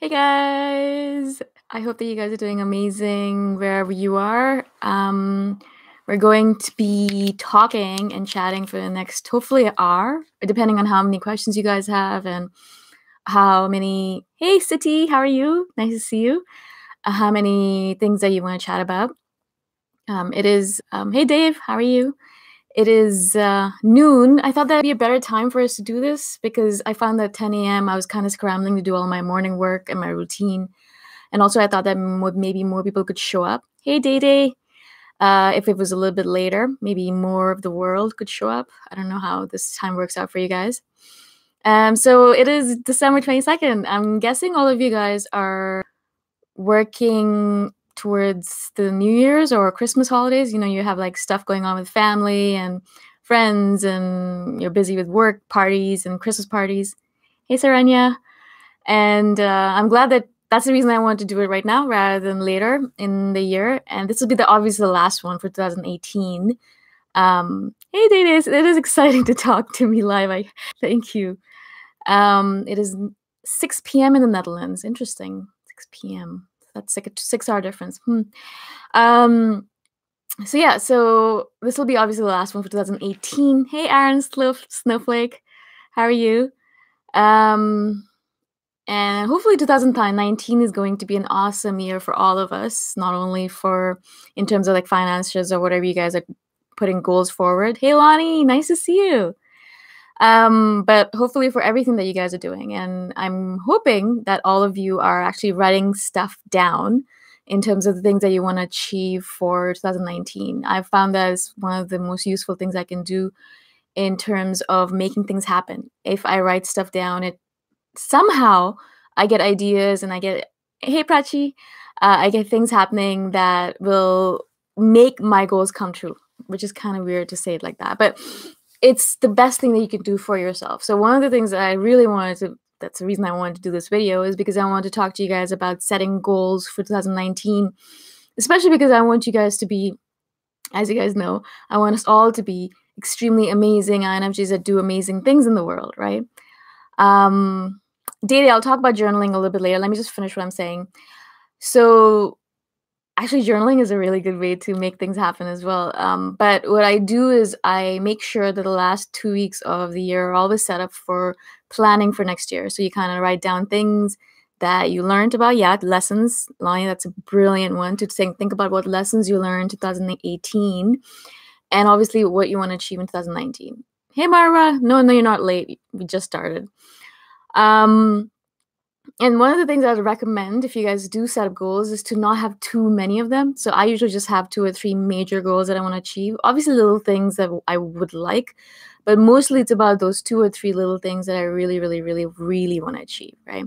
Hey guys! I hope that you guys are doing amazing wherever you are. We're going to be talking and chatting for the next, hopefully, an hour, depending on how many questions you guys have and how many. Hey, City, how are you? Nice to see you. How many things that you want to chat about? Hey, Dave, how are you? It is noon. I thought that'd be a better time for us to do this because I found that 10 a.m. I was kind of scrambling to do all my morning work and my routine. And also I thought that maybe more people could show up. Hey, Day Day. If it was a little bit later, maybe more of the world could show up. I don't know how this time works out for you guys. So it is December 22nd. I'm guessing all of you guys are working towards the New Year's or Christmas holidays. You know, you have like stuff going on with family and friends, and you're busy with work parties and Christmas parties. Hey, Saranya. And I'm glad that that's the reason I wanted to do it right now rather than later in the year. And this will be obviously the last one for 2018. Hey, Data, it is exciting to talk to me live. Thank you. It is 6 p.m. in the Netherlands. Interesting. 6 p.m. That's like a 6-hour difference. So this will be obviously the last one for 2018. Hey, Aaron Snowflake. How are you? And hopefully 2019 is going to be an awesome year for all of us, not only in terms of like finances or whatever you guys are putting goals forward. Hey, Lonnie, nice to see you. But hopefully for everything that you guys are doing. And I'm hoping that all of you are actually writing stuff down in terms of the things that you want to achieve for 2019. I've found that is one of the most useful things I can do in terms of making things happen. If I write stuff down, somehow I get ideas and hey Prachi, I get things happening that will make my goals come true, which is kind of weird to say it like that, but it's the best thing that you can do for yourself. So one of the things that I really that's the reason I wanted to do this video, is because I want to talk to you guys about setting goals for 2019, especially because I want you guys to be, as you guys know, I want us all to be extremely amazing INFJs that do amazing things in the world, right? Data, I'll talk about journaling a little bit later. Let me just finish what I'm saying. So actually, journaling is a really good way to make things happen as well. But what I do is I make sure that the last 2 weeks of the year are always set up for planning for next year. So you kind of write down things that you learned about. Yeah, lessons. Lonnie, that's a brilliant one to think about what lessons you learned in 2018 and obviously what you want to achieve in 2019. Hey, Mara. No, you're not late. We just started. And one of the things I would recommend if you guys do set up goals is to not have too many of them. So I usually just have 2 or 3 major goals that I want to achieve. Obviously, little things that I would like, but mostly it's about those 2 or 3 little things that I really, really, really, really want to achieve, right?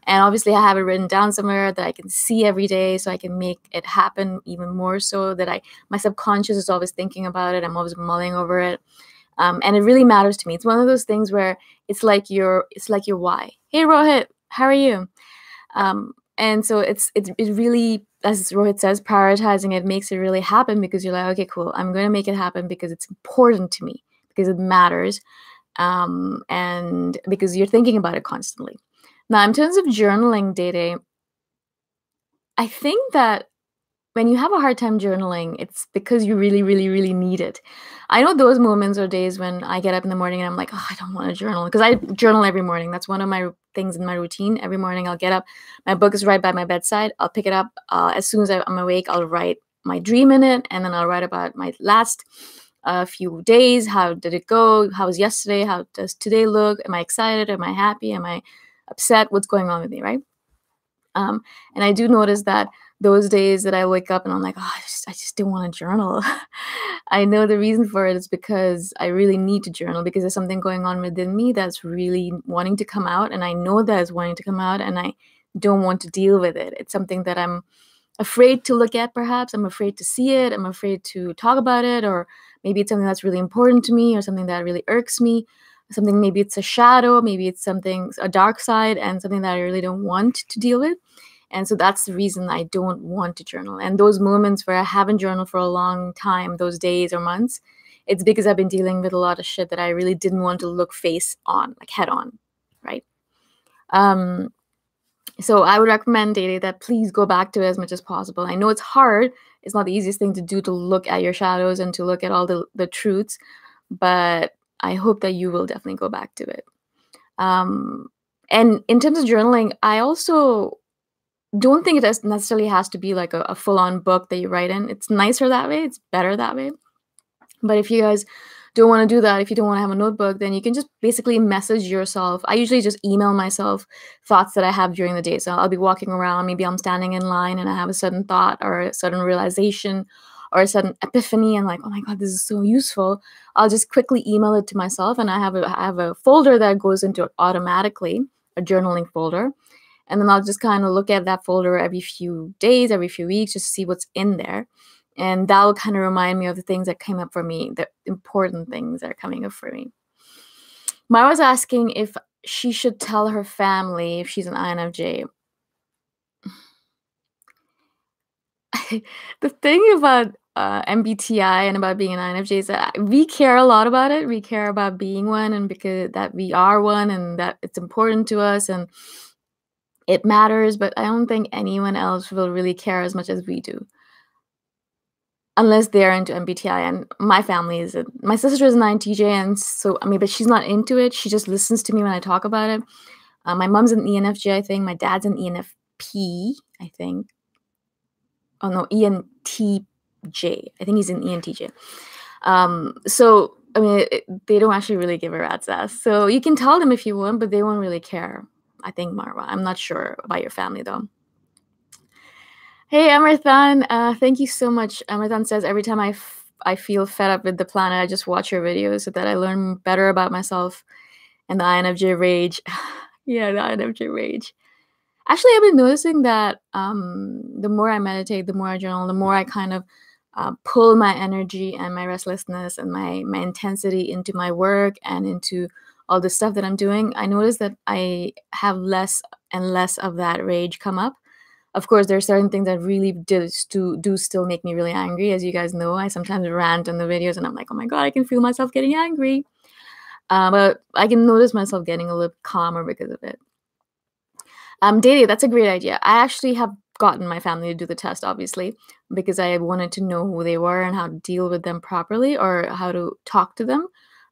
And obviously, I have it written down somewhere that I can see every day so I can make it happen even more so that my subconscious is always thinking about it. I'm always mulling over it. And it really matters to me. It's one of those things where it's like your why. Hey, Rohit, how are you? And so it really, as Rohit says, prioritizing it makes it really happen because you're like, okay, cool. I'm going to make it happen because it's important to me, because it matters, and because you're thinking about it constantly. Now, in terms of journaling, Day, I think that when you have a hard time journaling, it's because you really, really, really need it. I know those moments or days when I get up in the morning and I'm like, oh, I don't want to journal, because I journal every morning. That's one of my things in my routine. Every morning I'll get up. My book is right by my bedside. I'll pick it up. As soon as I'm awake, I'll write my dream in it. And then I'll write about my last few days. How did it go? How was yesterday? How does today look? Am I excited? Am I happy? Am I upset? What's going on with me, right? And I do notice that those days that I wake up and I'm like, oh, I just don't want to journal. I know the reason for it is because I really need to journal, because there's something going on within me that's really wanting to come out. And I know that it's wanting to come out and I don't want to deal with it. It's something that I'm afraid to look at, perhaps. I'm afraid to see it. I'm afraid to talk about it. Or maybe it's something that's really important to me or something that really irks me. Maybe it's a shadow, maybe it's a dark side and something that I really don't want to deal with. And so that's the reason I don't want to journal. And those moments where I haven't journaled for a long time, those days or months, it's because I've been dealing with a lot of shit that I really didn't want to look face on, like head on, right? So I would recommend, Day Day, that please go back to it as much as possible. I know it's hard. It's not the easiest thing to do, to look at your shadows and to look at all the truths, but I hope that you will definitely go back to it. And in terms of journaling, I also don't think it necessarily has to be like a full-on book that you write in. It's nicer that way. It's better that way. But if you guys don't want to do that, if you don't want to have a notebook, then you can just basically message yourself. I usually just email myself thoughts that I have during the day. So I'll be walking around, maybe I'm standing in line and I have a sudden thought or a sudden realization or a sudden epiphany and like, oh my God, this is so useful. I'll just quickly email it to myself, and I have a folder that goes into it automatically, a journaling folder. And then I'll just kind of look at that folder every few days, every few weeks, just to see what's in there. And that'll kind of remind me of the things that came up for me, the important things that are coming up for me. Mara was asking if she should tell her family if she's an INFJ. The thing about MBTI and about being an INFJ is that we care a lot about it. We care about being one, and because that we are one, and that it's important to us and it matters. But I don't think anyone else will really care as much as we do, unless they're into MBTI. And my family is my sister is an INTJ, and so I mean, but she's not into it. She just listens to me when I talk about it. My mom's an ENFJ, I think. My dad's an ENFP, I think. Oh no, ENTJ. I think he's an ENTJ. So I mean, they don't actually really give a rat's ass. So you can tell them if you want, but they won't really care, I think, Marwa. I'm not sure about your family though. Hey, Amrithan, thank you so much. Amrithan says, every time I feel fed up with the planet, I just watch your videos so that I learn better about myself and the INFJ rage. Yeah, the INFJ rage. Actually, I've been noticing that the more I meditate, the more I journal, the more I kind of pull my energy and my restlessness and my intensity into my work and into all the stuff that I'm doing. I notice that I have less and less of that rage come up. Of course, there are certain things that really do still make me really angry. As you guys know, I sometimes rant in the videos and I'm like, oh my God, I can feel myself getting angry. But I can notice myself getting a little calmer because of it. Daily, that's a great idea. I actually have gotten my family to do the test, obviously, because I wanted to know who they were and how to deal with them properly, or how to talk to them.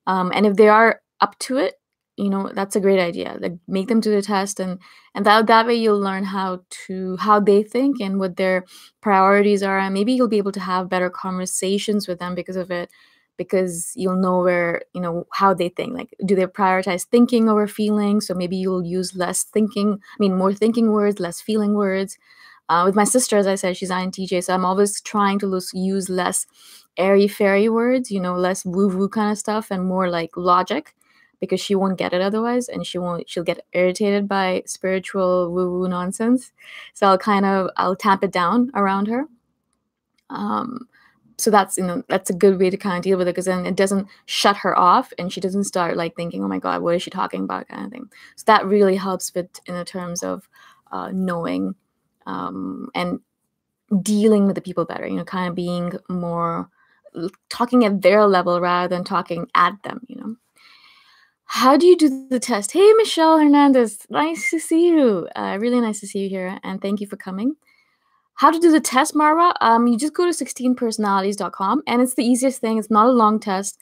And if they are up to it, you know, that's a great idea. Like, make them do the test, and that way you'll learn how they think and what their priorities are, and maybe you'll be able to have better conversations with them because of it, because you'll know where, you know, how they think. Like, do they prioritize thinking over feeling? So maybe you'll use more thinking words, less feeling words. With my sister, as I said, she's INTJ, so I'm always trying to use less airy-fairy words, you know, less woo-woo kind of stuff, and more like logic, because she won't get it otherwise, and she'll get irritated by spiritual woo-woo nonsense. So I'll tamp it down around her. So that's a good way to kind of deal with it, because then it doesn't shut her off and she doesn't start like thinking, oh my God, what is she talking about, kind of thing. So that really helps with in the terms of knowing and dealing with the people better, you know, kind of being more talking at their level rather than talking at them, you know. How do you do the test? Hey, Michelle Hernandez, nice to see you. Really nice to see you here, and thank you for coming. How to do the test, Marwa? You just go to 16personalities.com, and it's the easiest thing. It's not a long test.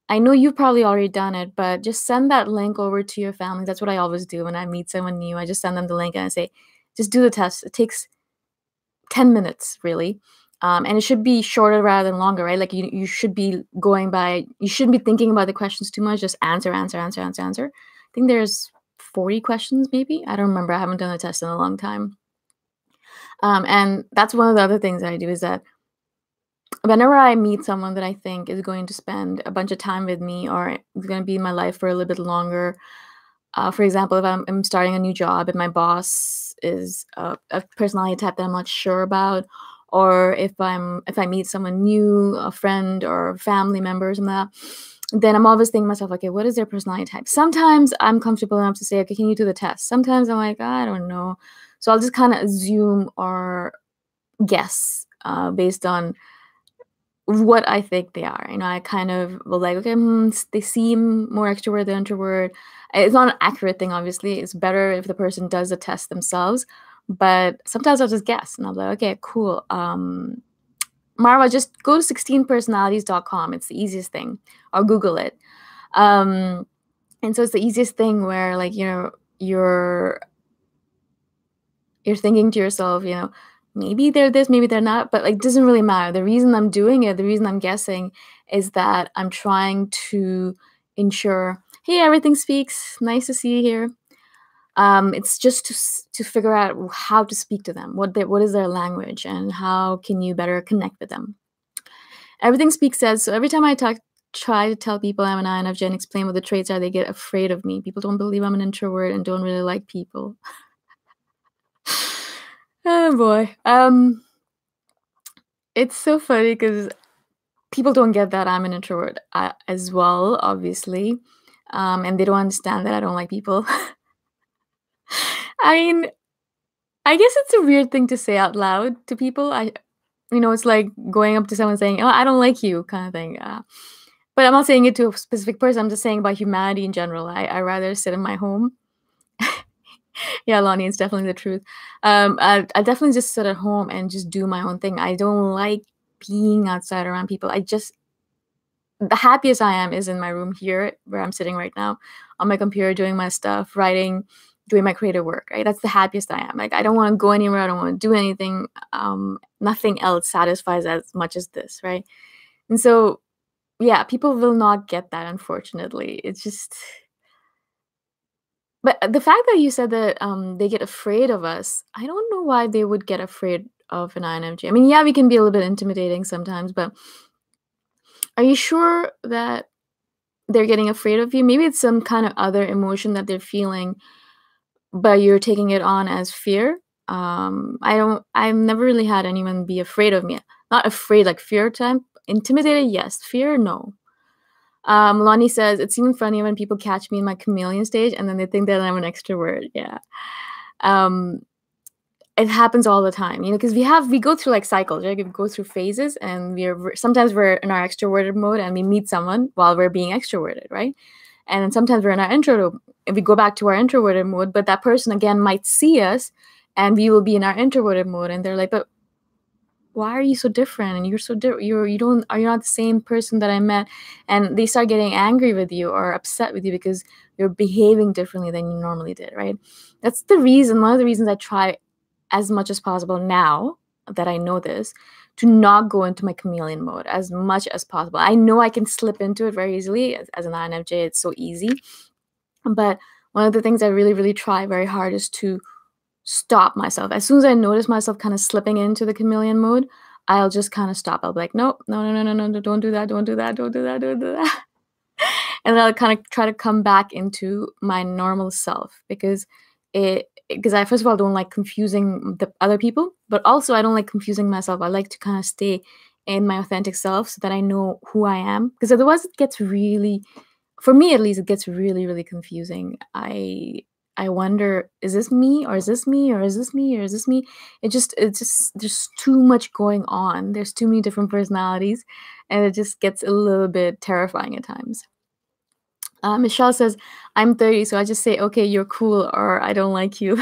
I know you've probably already done it, but just send that link over to your family. That's what I always do when I meet someone new. I just send them the link and I say, just do the test. It takes 10 minutes, really. And it should be shorter rather than longer, right? Like you shouldn't be thinking about the questions too much. Just answer. I think there's 40 questions, maybe. I don't remember. I haven't done a test in a long time. And that's one of the other things that I do, is that whenever I meet someone that I think is going to spend a bunch of time with me, or is going to be in my life for a little bit longer, for example, if I'm starting a new job and my boss is a personality type that I'm not sure about, or if I meet someone new, a friend or family members and that, then I'm always thinking to myself, okay, what is their personality type? Sometimes I'm comfortable enough to say, okay, can you do the test? Sometimes I'm like, I don't know. So I'll just kind of assume or guess based on what I think they are. I kind of will like, okay, they seem more extrovert than introvert. It's not an accurate thing, obviously. It's better if the person does the test themselves. But sometimes I'll just guess, and I'll be like, okay, cool. Marwa, just go to 16personalities.com. It's the easiest thing. Or Google it. And so it's the easiest thing where, like, you're thinking to yourself, maybe they're this, maybe they're not, but like, it doesn't really matter. The reason I'm doing it, the reason I'm guessing is that I'm trying to ensure, hey, everything speaks. Nice to see you here. It's just to figure out how to speak to them, what is their language, and how can you better connect with them. Everything Speaks says, so every time I try to tell people I'm an INFJ and explain what the traits are, they get afraid of me. People don't believe I'm an introvert and don't really like people. Oh boy. It's so funny because people don't get that I'm an introvert as well, obviously. And they don't understand that I don't like people. I mean, I guess it's a weird thing to say out loud to people. It's like going up to someone saying, "Oh, I don't like you," kind of thing. But I'm not saying it to a specific person. I'm just saying about humanity in general. I rather sit in my home. Yeah, Lonnie, it's definitely the truth. I definitely just sit at home and just do my own thing. I don't like being outside around people. The happiest I am is in my room here, where I'm sitting right now, on my computer, doing my stuff, writing, doing my creative work, right? That's the happiest I am. Like, I don't want to go anywhere. I don't want to do anything. Nothing else satisfies as much as this, right? And so, yeah, people will not get that, unfortunately. It's just... But the fact that you said that they get afraid of us, I don't know why they would get afraid of an INFJ. I mean, yeah, we can be a little bit intimidating sometimes, but are you sure that they're getting afraid of you? Maybe it's some kind of other emotion that they're feeling, but you're taking it on as fear. I've never really had anyone be afraid of me. Not afraid, like fear type. Intimidated, yes. Fear, no. Lonnie says, it's even funny when people catch me in my chameleon stage and then they think that I'm an extrovert. Yeah. It happens all the time, because we go through like cycles, right? We go through phases, and sometimes we're in our extroverted mode and we meet someone while we're being extroverted, right? And then sometimes we're in our intro, and we go back to our introverted mode, but that person again might see us and we will be in our introverted mode, and they're like, but why are you so different? And you're so different. You're not the same person that I met. And they start getting angry with you or upset with you because you're behaving differently than you normally did, right? That's the reason, one of the reasons I try as much as possible now that I know this, to not go into my chameleon mode as much as possible. I know I can slip into it very easily. As an INFJ, it's so easy. But one of the things I really, really try very hard is to stop myself. As soon as I notice myself kind of slipping into the chameleon mode, I'll just kind of stop. I'll be like, nope, no, don't do that, don't do that, don't do that, don't do that. And then I'll kind of try to come back into my normal self, because I, first of all, don't like confusing the other people, but also I don't like confusing myself. I like to kind of stay in my authentic self so that I know who I am, because otherwise it gets really, for me at least, it gets really, really confusing. I wonder, is this me, or is this me, or is this me, or is this me? It's just there's too much going on. There's too many different personalities, and it just gets a little bit terrifying at times. Michelle says, I'm 30, so I just say, okay, you're cool, or I don't like you.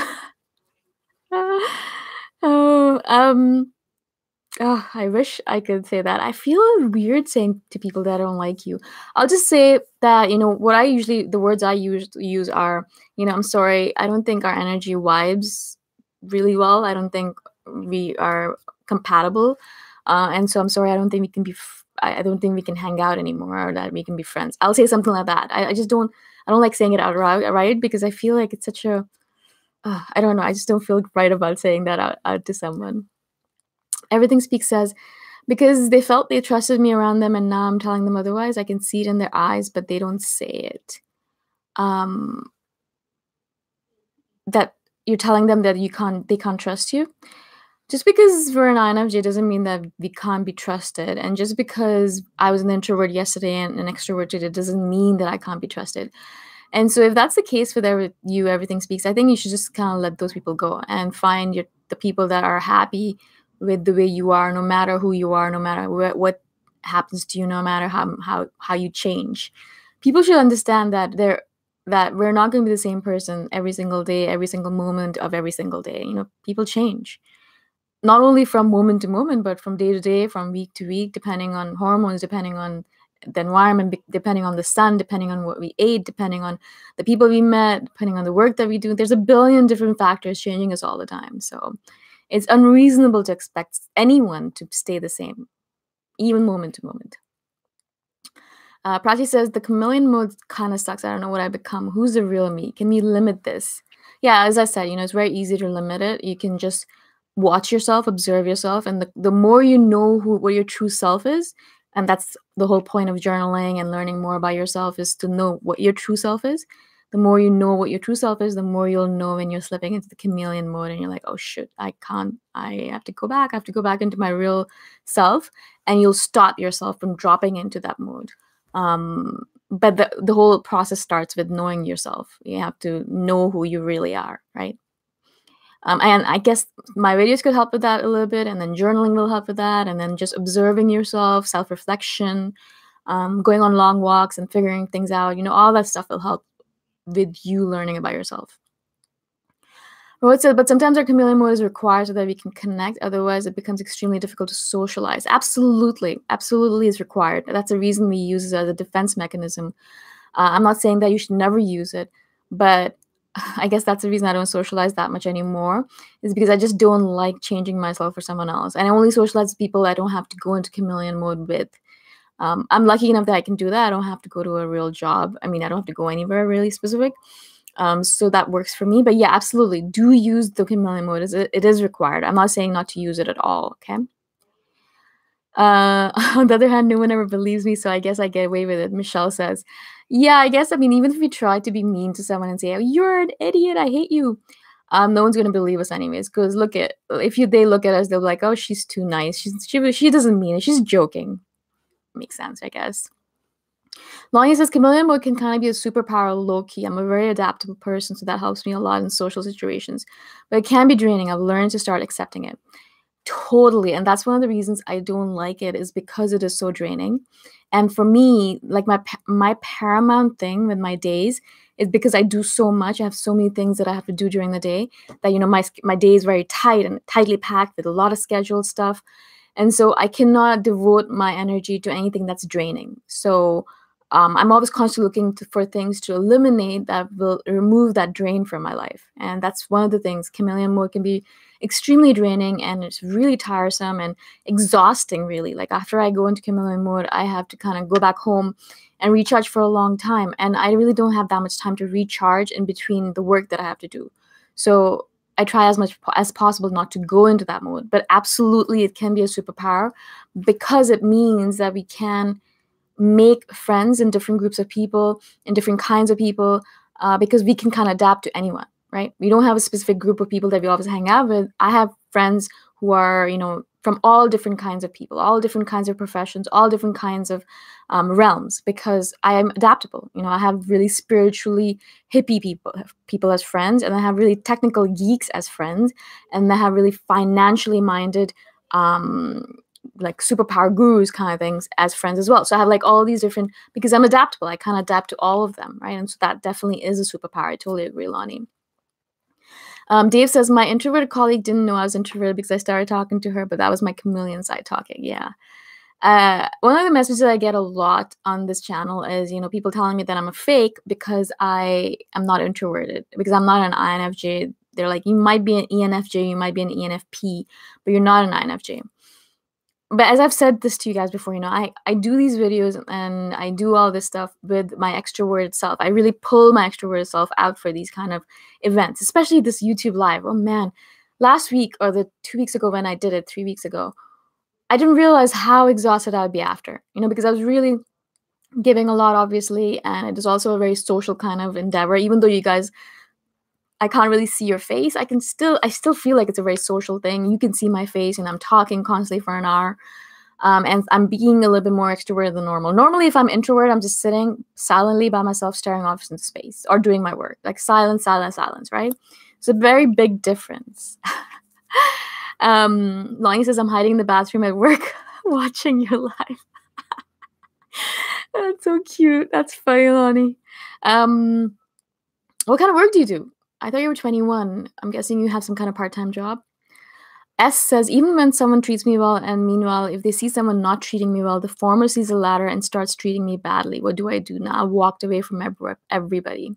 I wish I could say that. I feel weird saying to people that I don't like you. I'll just say that, the words I use are, I'm sorry, I don't think our energy vibes really well. I don't think we are compatible. And so I'm sorry, I don't think we can I don't think we can hang out anymore, or that we can be friends. I'll say something like that. I don't like saying it outright, right? Because I feel like it's such a, I don't know. I just don't feel right about saying that out to someone. Everything Speaks says, because they felt they trusted me around them, and now I'm telling them otherwise. I can see it in their eyes, but they don't say it. That you're telling them that they can't trust you. Just because we're an INFJ doesn't mean that we can't be trusted. And just because I was an introvert yesterday and an extrovert today doesn't mean that I can't be trusted. And so if that's the case with Everything Speaks, I think you should just kind of let those people go and find the people that are happy with the way you are, no matter who you are, no matter what happens to you, no matter how you change. People should understand that we're not going to be the same person every single day, every single moment of every single day. People change, not only from moment to moment, but from day to day, from week to week, depending on hormones, depending on the environment, depending on the sun, depending on what we ate, depending on the people we met, depending on the work that we do. There's a billion different factors changing us all the time. So it's unreasonable to expect anyone to stay the same, even moment to moment. Prachi says, the chameleon mode kind of sucks. I don't know what I become. Who's the real me? Can we limit this? Yeah, as I said, it's very easy to limit it. You can just watch yourself, observe yourself. And the more you know what your true self is, and that's the whole point of journaling and learning more about yourself, is to know what your true self is. The more you know what your true self is, the more you'll know when you're slipping into the chameleon mode and you're like, oh shit, I have to go back. I have to go back into my real self. And you'll stop yourself from dropping into that mode. But the whole process starts with knowing yourself. You have to know who you really are, right? And I guess my videos could help with that a little bit, and then journaling will help with that, and then just observing yourself, self-reflection, going on long walks and figuring things out, all that stuff will help with you learning about yourself. Rohit said, but sometimes our chameleon mode is required so that we can connect. Otherwise, it becomes extremely difficult to socialize. Absolutely. Absolutely is required. That's the reason we use it as a defense mechanism. I'm not saying that you should never use it, but I guess that's the reason I don't socialize that much anymore, is because I just don't like changing myself for someone else. And I only socialize with people I don't have to go into chameleon mode with. I'm lucky enough that I can do that. I don't have to go to a real job. I mean, I don't have to go anywhere really specific. So that works for me. But yeah, absolutely. Do use the chameleon mode. It is required. I'm not saying not to use it at all, okay? On the other hand, no one ever believes me, so I guess I get away with it. Michelle says, yeah, I guess, even if we try to be mean to someone and say, oh, you're an idiot, I hate you, no one's going to believe us anyways, because they look at us, they'll be like, oh, she's too nice. She doesn't mean it. She's joking. Makes sense, I guess. Lonnie says, chameleon mode can kind of be a superpower low-key. I'm a very adaptable person, so that helps me a lot in social situations. But it can be draining. I've learned to start accepting it. Totally. And that's one of the reasons I don't like it, is because it is so draining. And for me, like my paramount thing with my days is because I do so much. I have so many things that I have to do during the day that, my day is very tight and tightly packed with a lot of scheduled stuff. And so I cannot devote my energy to anything that's draining. So I'm always constantly looking for things to eliminate that will remove that drain from my life. And that's one of the things. Chameleon mode can be extremely draining, and it's really tiresome and exhausting, really. Like after I go into chameleon mode, I have to kind of go back home and recharge for a long time. And I really don't have that much time to recharge in between the work that I have to do. So I try as much as possible not to go into that mode. But absolutely, it can be a superpower, because it means that we can make friends in different groups of people, in different kinds of people, because we can kind of adapt to anyone, right? We don't have a specific group of people that we always hang out with. I have friends who are, from all different kinds of people, all different kinds of professions, all different kinds of realms, because I am adaptable. I have really spiritually hippie people as friends, and I have really technical geeks as friends, and I have really financially minded like superpower gurus kind of things as friends as well. So I have like all these different, because I'm adaptable, I kind of adapt to all of them, right? And so that definitely is a superpower. I totally agree, Lonnie. Dave says, my introverted colleague didn't know I was introverted because I started talking to her, but that was my chameleon side talking. Yeah. One of the messages I get a lot on this channel is, people telling me that I'm a fake because I am not introverted, because I'm not an INFJ. They're like, you might be an ENFJ, you might be an ENFP, but you're not an INFJ. But as I've said this to you guys before, I do these videos and I do all this stuff with my extroverted self. I really pull my extroverted self out for these kind of events, especially this YouTube live. Oh man, last week or the 2 weeks ago when I did it, 3 weeks ago, I didn't realize how exhausted I would be after, because I was really giving a lot, obviously, and it is also a very social kind of endeavor. Even though you guys, I can't really see your face, I still feel like it's a very social thing. You can see my face and I'm talking constantly for an hour. And I'm being a little bit more extroverted than normal. Normally, if I'm introverted, I'm just sitting silently by myself, staring off into space or doing my work. Like silence, silence, silence, right? It's a very big difference. Lonnie says, I'm hiding in the bathroom at work watching your live. That's so cute. That's funny, Lonnie. What kind of work do you do? I thought you were 21. I'm guessing you have some kind of part-time job. S says, even when someone treats me well, and meanwhile, if they see someone not treating me well, the former sees the latter and starts treating me badly. What do I do now? I've walked away from everybody.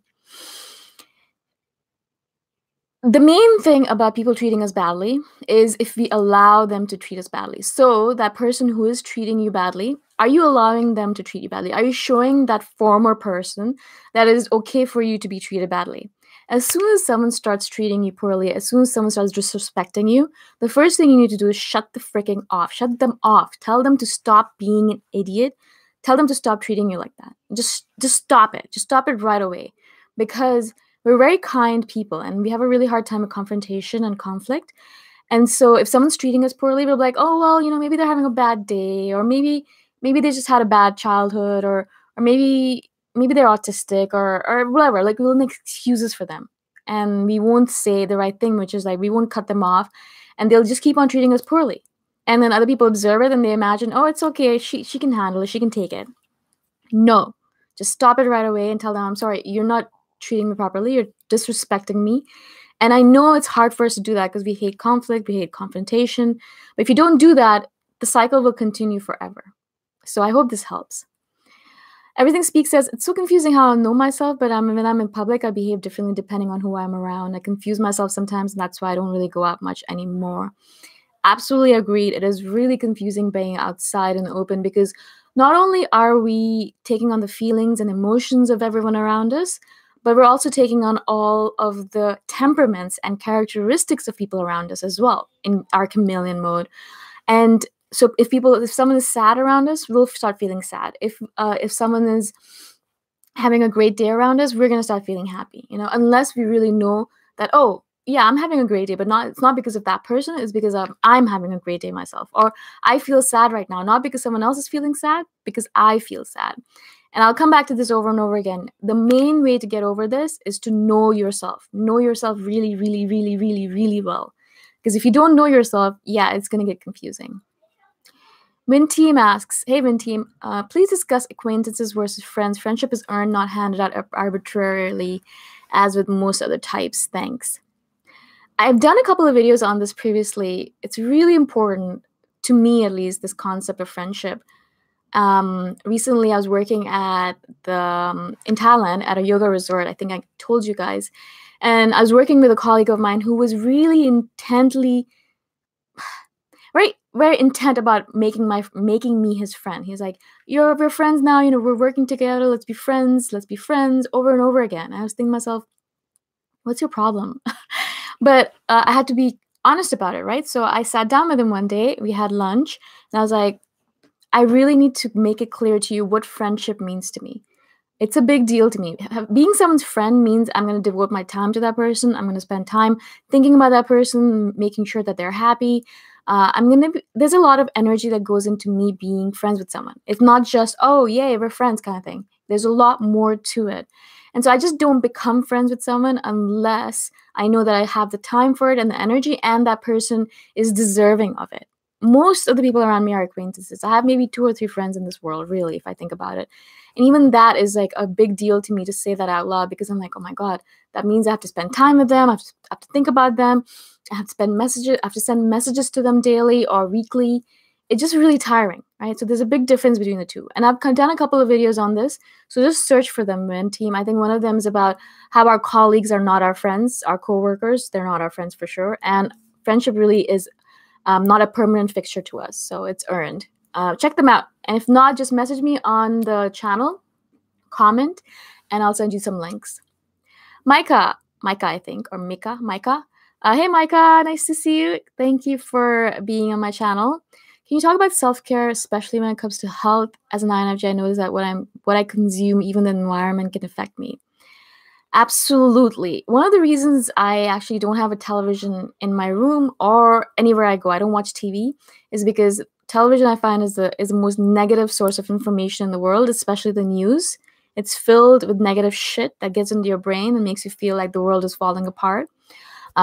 The main thing about people treating us badly is if we allow them to treat us badly. So that person who is treating you badly, are you allowing them to treat you badly? Are you showing that former person that it is okay for you to be treated badly? As soon as someone starts treating you poorly, as soon as someone starts disrespecting you, the first thing you need to do is shut the freaking off. Shut them off. Tell them to stop being an idiot. Tell them to stop treating you like that. Just stop it. Just stop it right away. Because we're very kind people and we have a really hard time with confrontation and conflict. And so if someone's treating us poorly, we'll be like, oh, well, maybe they're having a bad day, or maybe they just had a bad childhood, or maybe they're autistic, or whatever. Like, we'll make excuses for them. And we won't say the right thing, which is like, we won't cut them off, and they'll just keep on treating us poorly. And then other people observe it and they imagine, oh, it's okay, she can handle it, she can take it. No, just stop it right away and tell them, I'm sorry, you're not treating me properly, you're disrespecting me. And I know it's hard for us to do that because we hate conflict, we hate confrontation. But if you don't do that, the cycle will continue forever. So I hope this helps. Everything Speaks says, it's so confusing how I know myself, but when I'm in public, I behave differently depending on who I'm around. I confuse myself sometimes, and that's why I don't really go out much anymore. Absolutely agreed. It is really confusing being outside and open because not only are we taking on the feelings and emotions of everyone around us, but we're also taking on all of the temperaments and characteristics of people around us as well in our chameleon mode. And so if someone is sad around us, we'll start feeling sad. If someone is having a great day around us, we're going to start feeling happy, unless we really know that, oh, yeah, I'm having a great day, but it's not because of that person. It's because I'm having a great day myself. Or I feel sad right now, not because someone else is feeling sad, because I feel sad. And I'll come back to this over and over again. The main way to get over this is to know yourself. Know yourself really, really, really, really, really well. Because if you don't know yourself, yeah, it's going to get confusing. Min Team asks, hey, Min Team, please discuss acquaintances versus friends. Friendship is earned, not handed out arbitrarily, as with most other types. Thanks. I've done a couple of videos on this previously. It's really important, to me at least, this concept of friendship. Recently I was working in Thailand at a yoga resort. I think I told you guys. And I was working with a colleague of mine who was really very intent about making me his friend. He's like, we're friends now, we're working together, let's be friends, over and over again. I was thinking to myself, what's your problem? But I had to be honest about it, right? So I sat down with him one day, we had lunch, and I was like, I really need to make it clear to you what friendship means to me. It's a big deal to me. Being someone's friend means I'm going to devote my time to that person. I'm going to spend time thinking about that person, making sure that they're happy. There's a lot of energy that goes into me being friends with someone. It's not just, oh, yay, we're friends kind of thing. There's a lot more to it. And so I just don't become friends with someone unless I know that I have the time for it and the energy, and that person is deserving of it. Most of the people around me are acquaintances. I have maybe 2 or 3 friends in this world, really, if I think about it. And even that is like a big deal to me to say that out loud, because I'm like, oh my God, that means I have to spend time with them. I have to think about them. I have to send messages to them daily or weekly. It's just really tiring, right? So there's a big difference between the two. And I've done a couple of videos on this. So just search for them, Min Team. I think one of them is about how our colleagues are not our friends, our coworkers. They're not our friends for sure. And friendship really is not a permanent fixture to us. So it's earned. Check them out. And if not, just message me on the channel, comment, and I'll send you some links. Micah, I think, or Micah. Hey, Micah, nice to see you. Thank you for being on my channel. Can you talk about self-care, especially when it comes to health? As an INFJ, I notice that what I consume, even the environment, can affect me. Absolutely. One of the reasons I actually don't have a television in my room or anywhere I go, I don't watch TV, is because television, I find, is the most negative source of information in the world, especially the news. It's filled with negative shit that gets into your brain and makes you feel like the world is falling apart.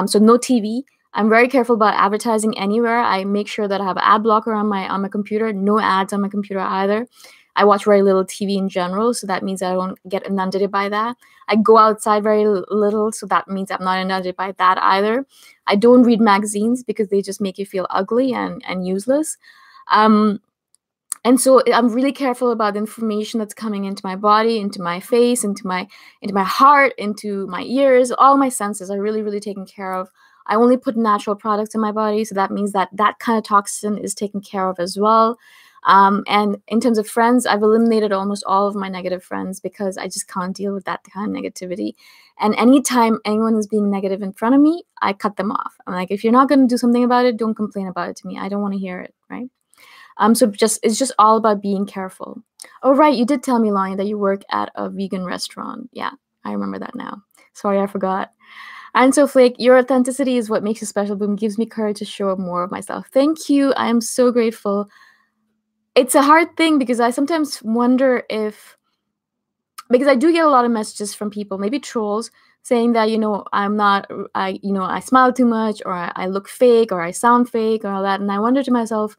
So no TV. I'm very careful about advertising anywhere. I make sure that I have an ad blocker on my computer. No ads on my computer either. I watch very little TV in general, so that means I don't get inundated by that. I go outside very little, so that means I'm not inundated by that either. I don't read magazines because they just make you feel ugly and useless. And so I'm really careful about the information that's coming into my body, into my face, into my heart, into my ears, all my senses are really, really taken care of. I only put natural products in my body, so that means that that kind of toxin is taken care of as well. And in terms of friends, I've eliminated almost all of my negative friends because I just can't deal with that kind of negativity. And anytime anyone is being negative in front of me, I cut them off. I'm like, if you're not going to do something about it, don't complain about it to me. I don't want to hear it, right? So it's just all about being careful. Oh, right, you did tell me, Lonnie, that you work at a vegan restaurant. Yeah, I remember that now. Sorry, I forgot. And so, Flake, your authenticity is what makes you special. Boom, gives me courage to show up more of myself. Thank you. I am so grateful. It's a hard thing because I sometimes wonder if, because I do get a lot of messages from people, maybe trolls, saying that, I smile too much, or I look fake, or I sound fake, or all that. And I wonder to myself,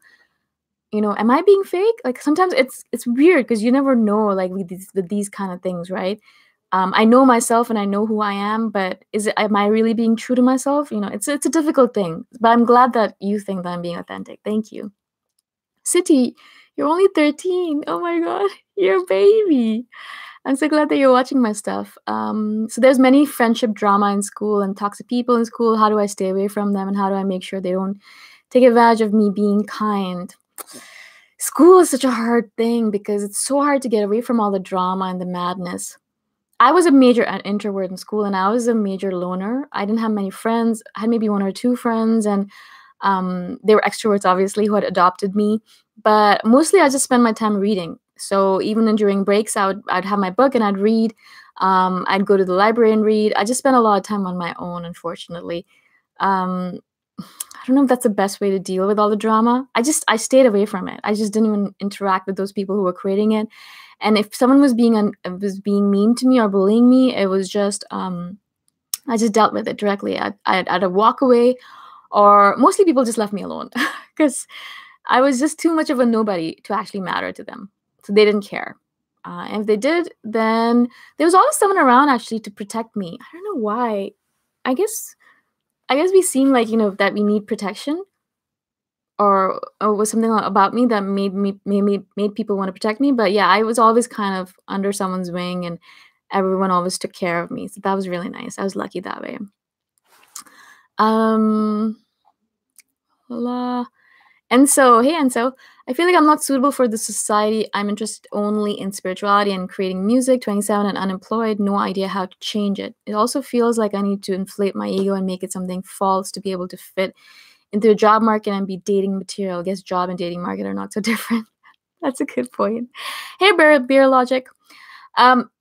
am I being fake? Like sometimes it's weird because you never know, like with these kind of things, right? I know myself and I know who I am, but am I really being true to myself? It's a difficult thing, but I'm glad that you think that I'm being authentic. Thank you. City, you're only 13. Oh my God, you're a baby. I'm so glad that you're watching my stuff. So there's many friendship drama in school and toxic people in school. How do I stay away from them, and how do I make sure they don't take advantage of me being kind? School is such a hard thing because it's so hard to get away from all the drama and the madness. I was a major introvert in school, and I was a major loner. I didn't have many friends. I had maybe one or two friends, and they were extroverts, obviously, who had adopted me. But mostly I just spent my time reading. So even during breaks, I'd have my book and I'd read. I'd go to the library and read. I just spent a lot of time on my own, unfortunately. I don't know if that's the best way to deal with all the drama. I stayed away from it. I just didn't even interact with those people who were creating it. And if someone was being mean to me or bullying me, it was just I just dealt with it directly. I'd walk away, or mostly people just left me alone because I was just too much of a nobody to actually matter to them. So they didn't care. And if they did, then there was always someone around actually to protect me. I don't know why. I guess we seem like, that we need protection, or was something about me that made people want to protect me. But yeah, I was always kind of under someone's wing, and everyone always took care of me. So that was really nice. I was lucky that way. And so I feel like I'm not suitable for the society. I'm interested only in spirituality and creating music. 27 and unemployed, no idea how to change it. It also feels like I need to inflate my ego and make it something false to be able to fit into the job market and be dating material. I guess job and dating market are not so different. That's a good point. Hey, Beer Logic.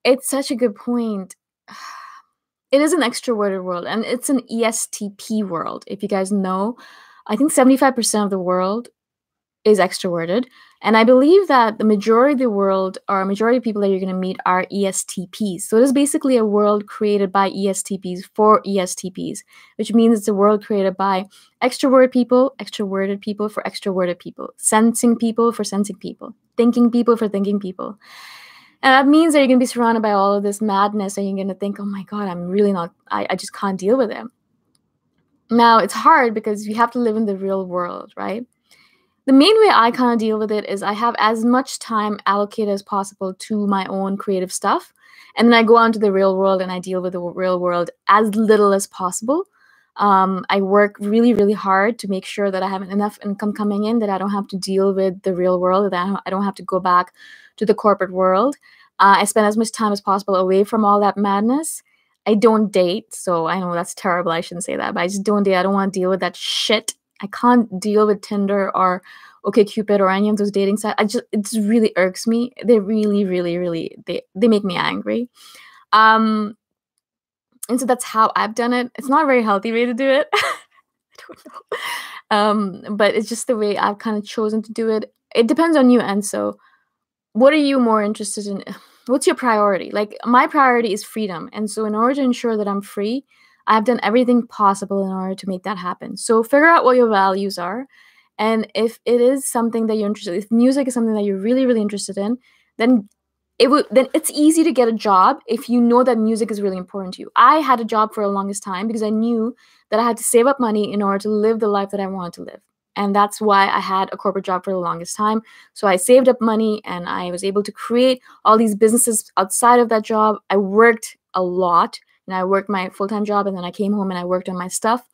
It's such a good point. It is an extroverted world, and it's an ESTP world. If you guys know, I think 75% of the world is extroverted. And I believe that the majority of the world, or a majority of people that you're going to meet, are ESTPs. So it is basically a world created by ESTPs for ESTPs, which means it's a world created by extroverted people for extroverted people, sensing people for sensing people, thinking people for thinking people. And that means that you're going to be surrounded by all of this madness, and you're going to think, oh my God, I'm really not, I just can't deal with it. Now, it's hard because you have to live in the real world, right? The main way I kind of deal with it is I have as much time allocated as possible to my own creative stuff. And then I go on to the real world and I deal with the real world as little as possible. I work really, really hard to make sure that I have enough income coming in, that I don't have to deal with the real world, that I don't have to go back to the corporate world. I spend as much time as possible away from all that madness. I don't date, so I know that's terrible. I shouldn't say that, but I just don't date. I don't want to deal with that shit. I can't deal with Tinder or OkCupid or any of those dating sites. It just really irks me. They really, really, really, they make me angry. And so that's how I've done it. It's not a very healthy way to do it. I don't know. But it's just the way I've kind of chosen to do it. It depends on you. And so what are you more interested in? What's your priority? Like, my priority is freedom. And so in order to ensure that I'm free, I've done everything possible in order to make that happen. So figure out what your values are. And if it is something that you're interested in, if music is something that you're really, really interested in, then it's easy to get a job if you know that music is really important to you. I had a job for the longest time because I knew that I had to save up money in order to live the life that I wanted to live. And that's why I had a corporate job for the longest time. So I saved up money and I was able to create all these businesses outside of that job. I worked a lot, and I worked my full-time job, and then I came home and I worked on my stuff.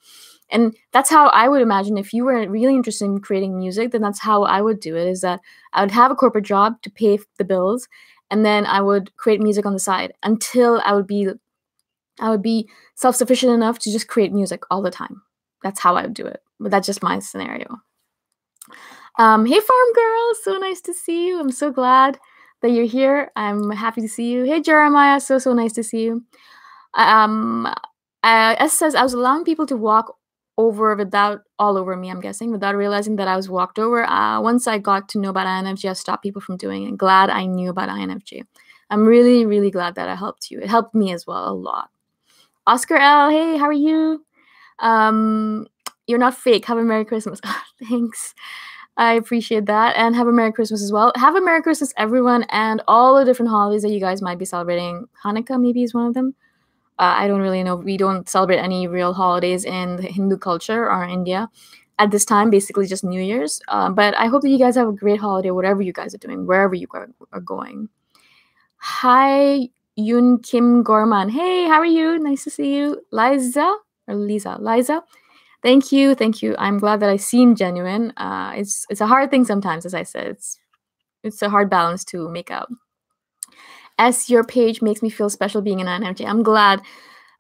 And that's how I would imagine, if you were really interested in creating music, then that's how I would do it, is that I would have a corporate job to pay the bills, and then I would create music on the side until I would be self-sufficient enough to just create music all the time. That's how I would do it. But that's just my scenario. Hey, Farm Girl, so nice to see you. I'm so glad that you're here. I'm happy to see you. Hey, Jeremiah, so nice to see you. S says, I was allowing people to walk over all over me, I'm guessing, without realizing that I was walked over. Once I got to know about INFJ, I stopped people from doing it. Glad I knew about INFJ. I'm really, really glad that I helped you. It helped me as well a lot. Oscar L, hey, how are you? You're not fake. Have a Merry Christmas. Thanks. I appreciate that. And have a Merry Christmas as well. Have a Merry Christmas, everyone, and all the different holidays that you guys might be celebrating. Hanukkah maybe is one of them. I don't really know. We don't celebrate any real holidays in the Hindu culture or India at this time, basically just New Year's. But I hope that you guys have a great holiday, whatever you guys are doing, wherever you are going. Hi, Yun Kim Gorman. Hey, how are you? Nice to see you. Liza. Thank you. I'm glad that I seem genuine. It's a hard thing sometimes, as I said. It's a hard balance to make out. Your page makes me feel special being an INFJ. I'm glad.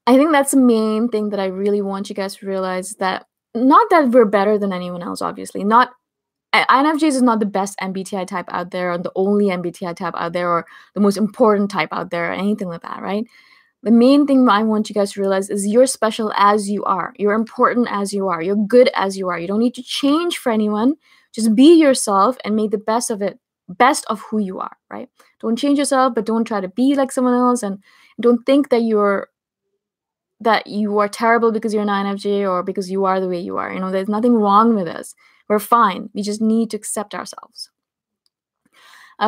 I think that's the main thing that I really want you guys to realize, that not that we're better than anyone else, obviously. INFJs is not the best MBTI type out there, or the only MBTI type out there, or the most important type out there, or anything like that, right? The main thing I want you guys to realize is you're special as you are. You're important as you are. You're good as you are. You don't need to change for anyone. Just be yourself and make the best of who you are, right? Don't change yourself, but don't try to be like someone else, and don't think that you are terrible because you're an INFJ or because you are the way you are. There's nothing wrong with us. We're fine. We just need to accept ourselves.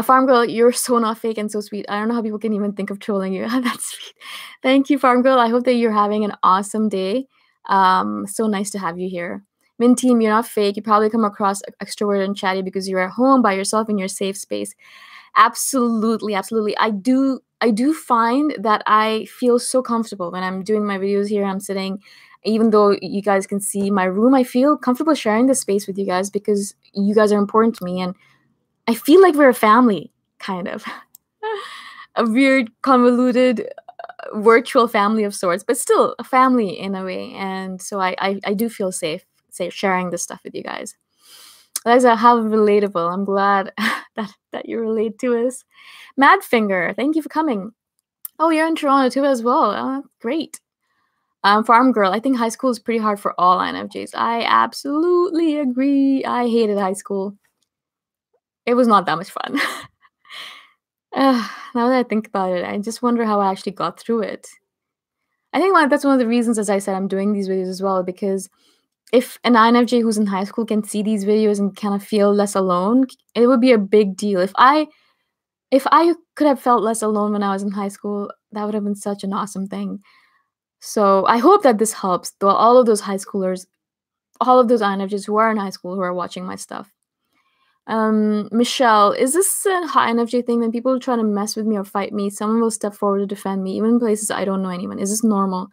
Farm Girl, you're so not fake and so sweet. I don't know how people can even think of trolling you. That's sweet. Thank you, Farm Girl. I hope that you're having an awesome day. So nice to have you here. Min Team, you're not fake. You probably come across extroverted and chatty because you're at home by yourself in your safe space. Absolutely. I do find that I feel so comfortable when I'm doing my videos here. I'm sitting, even though you guys can see my room, I feel comfortable sharing this space with you guys because you guys are important to me, and I feel like we're a family, kind of. A weird, convoluted, virtual family of sorts, but still a family in a way. And so I do feel safe sharing this stuff with you guys. Liza, how relatable. I'm glad that you relate to us. Madfinger, thank you for coming. Oh, you're in Toronto too as well. Oh, great. Farm Girl, I think high school is pretty hard for all INFJs. I absolutely agree. I hated high school. It was not that much fun. Now that I think about it, I just wonder how I actually got through it. I think that's one of the reasons, as I said, I'm doing these videos as well, because if an INFJ who's in high school can see these videos and kind of feel less alone, it would be a big deal. If I could have felt less alone when I was in high school, that would have been such an awesome thing. So I hope that this helps, though, all of those high schoolers, all of those INFJs who are in high school who are watching my stuff. Michelle, is this a high INFJ thing when people try to mess with me or fight me, someone will step forward to defend me, even in places I don't know anyone? Is this normal?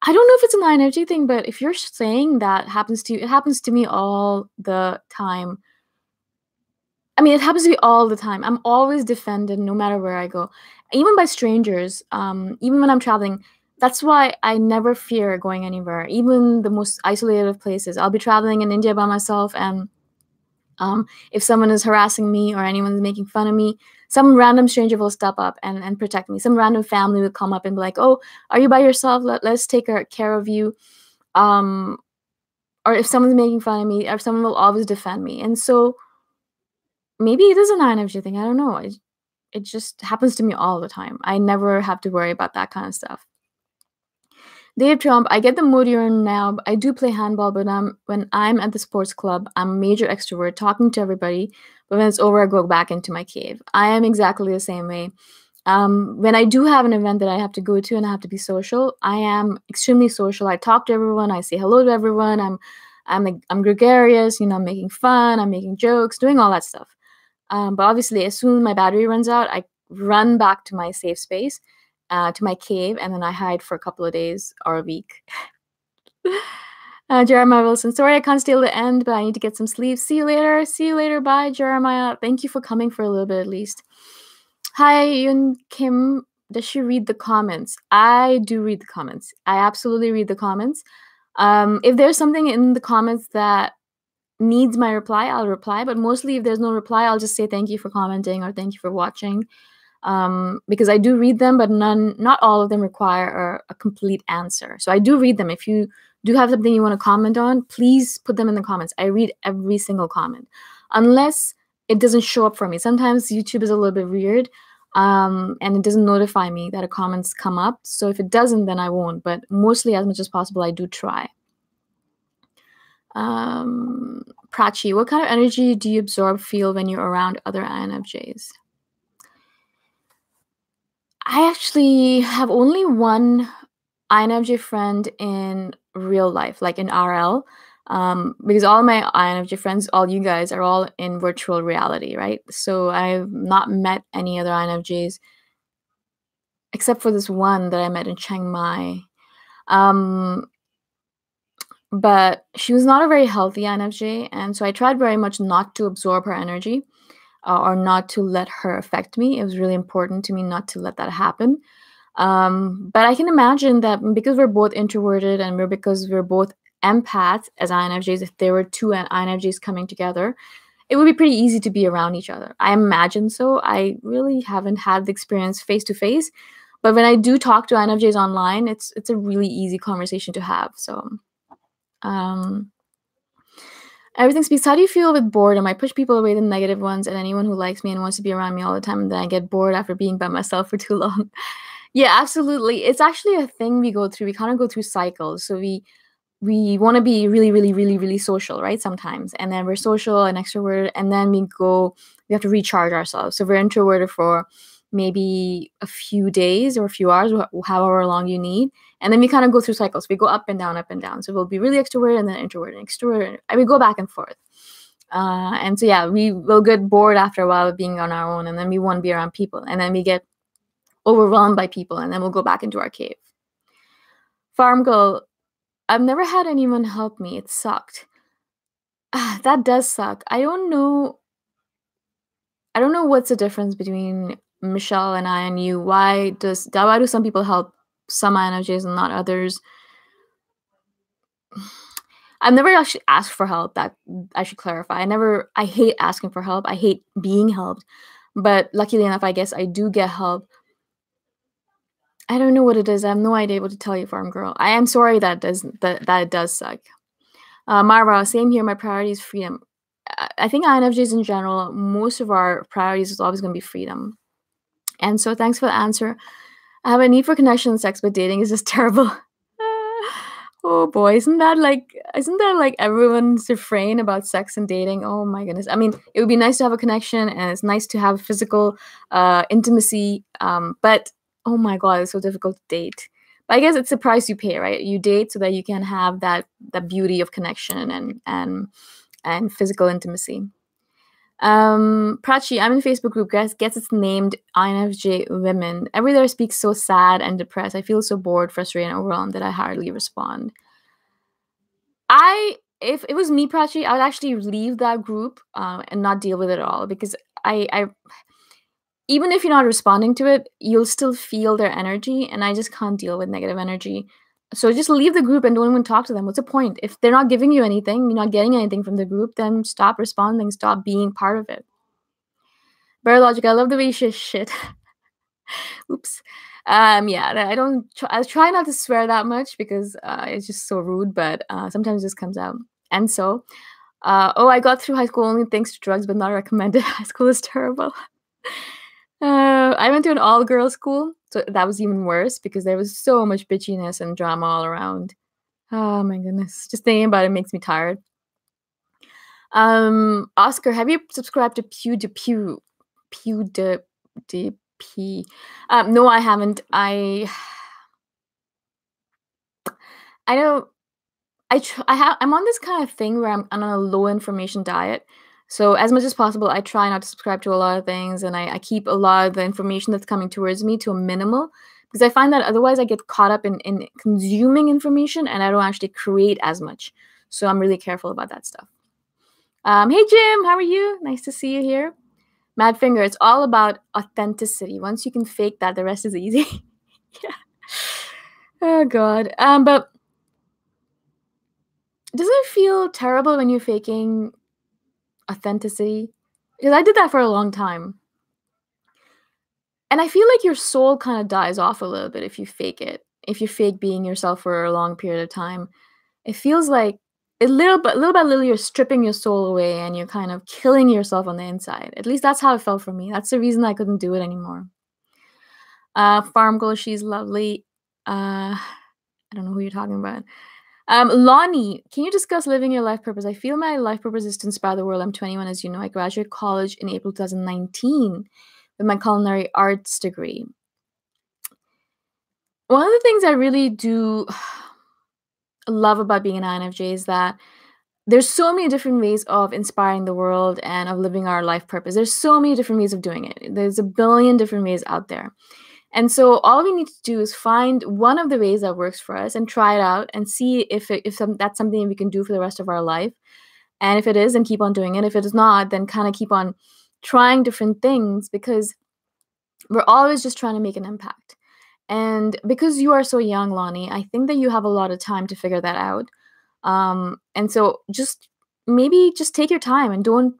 I don't know if it's an INFJ thing, but if you're saying that happens to you, it happens to me all the time. I mean, it happens to me all the time. I'm always defended no matter where I go, even by strangers, even when I'm traveling. That's why I never fear going anywhere, even the most isolated of places. I'll be traveling in India by myself, and if someone is harassing me or anyone's making fun of me, some random stranger will step up and protect me. Some random family will come up and be like, oh, are you by yourself? Let's take care of you. Or if someone's making fun of me, or someone will always defend me. And so maybe it is an INFJ thing. I don't know. It just happens to me all the time. I never have to worry about that kind of stuff. Dave Trump, I get the mood you're in now. I do play handball, but when I'm at the sports club, I'm a major extrovert, talking to everybody. but when it's over, I go back into my cave. I am exactly the same way. When I do have an event that I have to go to and I have to be social, I am extremely social. I talk to everyone. I say hello to everyone. I'm gregarious. I'm making fun. I'm making jokes, doing all that stuff. But obviously, as soon as my battery runs out, I run back to my safe space, to my cave, and then I hide for a couple of days or a week. Jeremiah Wilson, sorry I can't stay till the end, but I need to get some sleep. See you later. See you later. Bye, Jeremiah. Thank you for coming for a little bit at least. Hi, Yun Kim. Does she read the comments? I do read the comments. I absolutely read the comments. If there's something in the comments that needs my reply, I'll reply. But mostly if there's no reply, I'll just say thank you for commenting or thank you for watching. Because I do read them, but not all of them require a complete answer. So I do read them. If you do have something you want to comment on, please put them in the comments. I read every single comment, unless it doesn't show up for me. Sometimes YouTube is a little bit weird, and it doesn't notify me that a comment's come up. So if it doesn't, then I won't. But mostly, as much as possible, I do try. Prachi, what kind of energy do you feel when you're around other INFJs? I actually have only one INFJ friend in real life, like in RL, because all my INFJ friends, all you guys, are all in virtual reality, right? So I've not met any other INFJs except for this one that I met in Chiang Mai. But she was not a very healthy INFJ, and so I tried very much not to absorb her energy, or not to let her affect me. It was really important to me not to let that happen. But I can imagine that because we're both introverted and because we're both empaths as INFJs, if there were two INFJs coming together, it would be pretty easy to be around each other. I imagine so. I really haven't had the experience face to face, but when I do talk to INFJs online, it's a really easy conversation to have. So, everything speaks. How do you feel with boredom? I push people away, the negative ones, and anyone who likes me and wants to be around me all the time, and then I get bored after being by myself for too long. Yeah, absolutely. It's actually a thing we go through. We kind of go through cycles. So we want to be really, really, really, really social, right? Sometimes. And then we're social and extroverted. And then we have to recharge ourselves. So we're introverted for maybe a few days or a few hours, however long you need. And then we kind of go through cycles. We go up and down, up and down. So we'll be really extroverted and then introverted and extroverted. And we go back and forth. And so, yeah, we will get bored after a while of being on our own. And then we want to be around people. And then we get overwhelmed by people, and then we'll go back into our cave. Farm girl, I've never had anyone help me. It sucked. That does suck. I don't know what's the difference between Michelle and I and you. Why do some people help some INFJs and not others? I've never actually asked for help. That I should clarify. I hate asking for help. I hate being helped. But luckily enough, I guess I do get help. I don't know what it is. I have no idea what to tell you, farm girl. I am sorry that it does suck. Marva, same here. My priority is freedom. I think INFJs in general, most of our priorities is always going to be freedom. And so thanks for the answer. I have a need for connection and sex, but dating is just terrible. Oh boy, isn't that like everyone's refrain about sex and dating? Oh my goodness. I mean, it would be nice to have a connection and it's nice to have physical intimacy, but oh my god, it's so difficult to date. But I guess it's the price you pay, right? You date so that you can have that beauty of connection and physical intimacy. Prachi, I'm in Facebook group. Guess it's named INFJ Women. Every there speaks so sad and depressed. I feel so bored, frustrated, and overwhelmed that I hardly respond. If it was me, Prachi, I would actually leave that group and not deal with it at all, because I even if you're not responding to it, you'll still feel their energy, and I just can't deal with negative energy. So just leave the group and don't even talk to them. What's the point? If they're not giving you anything, you're not getting anything from the group, then stop responding, stop being part of it. Very logic. I love the way you say shit. Oops. Yeah, I try not to swear that much because it's just so rude, but sometimes it just comes out. And so, I got through high school only thanks to drugs, but not recommended. High school is terrible. I went to an all-girls school, so that was even worse because there was so much bitchiness and drama all around. Oh my goodness. Just thinking about it makes me tired. Oscar, have you subscribed to PewDiePie? No, I haven't. I know I'm on this kind of thing where I'm on a low information diet. So as much as possible, I try not to subscribe to a lot of things, and I keep a lot of the information that's coming towards me to a minimal, because I find that otherwise I get caught up in consuming information and I don't actually create as much. So I'm really careful about that stuff. Hey Jim, how are you? Nice to see you here. Mad Finger, it's all about authenticity. Once you can fake that, the rest is easy. Yeah. Oh God. But doesn't it feel terrible when you're faking authenticity? Because I did that for a long time. And I feel like your soul kind of dies off a little bit if you fake it. If you fake being yourself for a long period of time. It feels like little by little, you're stripping your soul away and you're kind of killing yourself on the inside. At least that's how it felt for me. That's the reason I couldn't do it anymore. Farm Girl, she's lovely. I don't know who you're talking about. Lonnie, can you discuss living your life purpose? I feel my life purpose is to inspire the world. I'm 21, as you know. I graduated college in April 2019 with my culinary arts degree. One of the things I really do love about being an INFJ is that there's so many different ways of inspiring the world and of living our life purpose. There's so many different ways of doing it. There's a billion different ways out there. And so all we need to do is find one of the ways that works for us and try it out and see if that's something we can do for the rest of our life. And if it is, then keep on doing it. If it is not, then kind of keep on trying different things, because we're always just trying to make an impact. And because you are so young, Lonnie, I think that you have a lot of time to figure that out. And so maybe just take your time and don't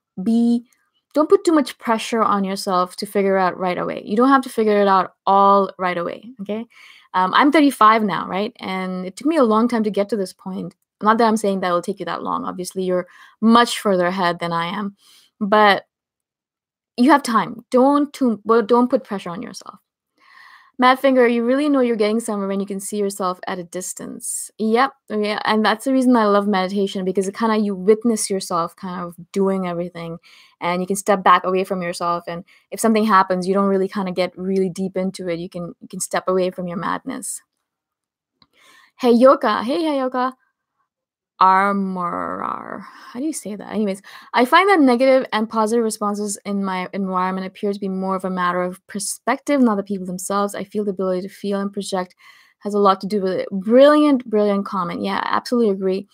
put too much pressure on yourself to figure out right away. You don't have to figure it out all right away. Okay. I'm 35 now, right? And it took me a long time to get to this point. Not that I'm saying that it'll take you that long. Obviously, you're much further ahead than I am, but you have time. Don't put pressure on yourself. Mad Finger, you really know you're getting somewhere when you can see yourself at a distance. Yep, yeah, and that's the reason I love meditation, because it kind of, you witness yourself kind of doing everything, and you can step back away from yourself. And if something happens, you don't really kind of get really deep into it. You can step away from your madness. Hey Yoka, hey Yoka. Armorer. How do you say that? Anyways, I find that negative and positive responses in my environment appear to be more of a matter of perspective, not the people themselves. I feel the ability to feel and project has a lot to do with it. Brilliant comment. Yeah, absolutely agree.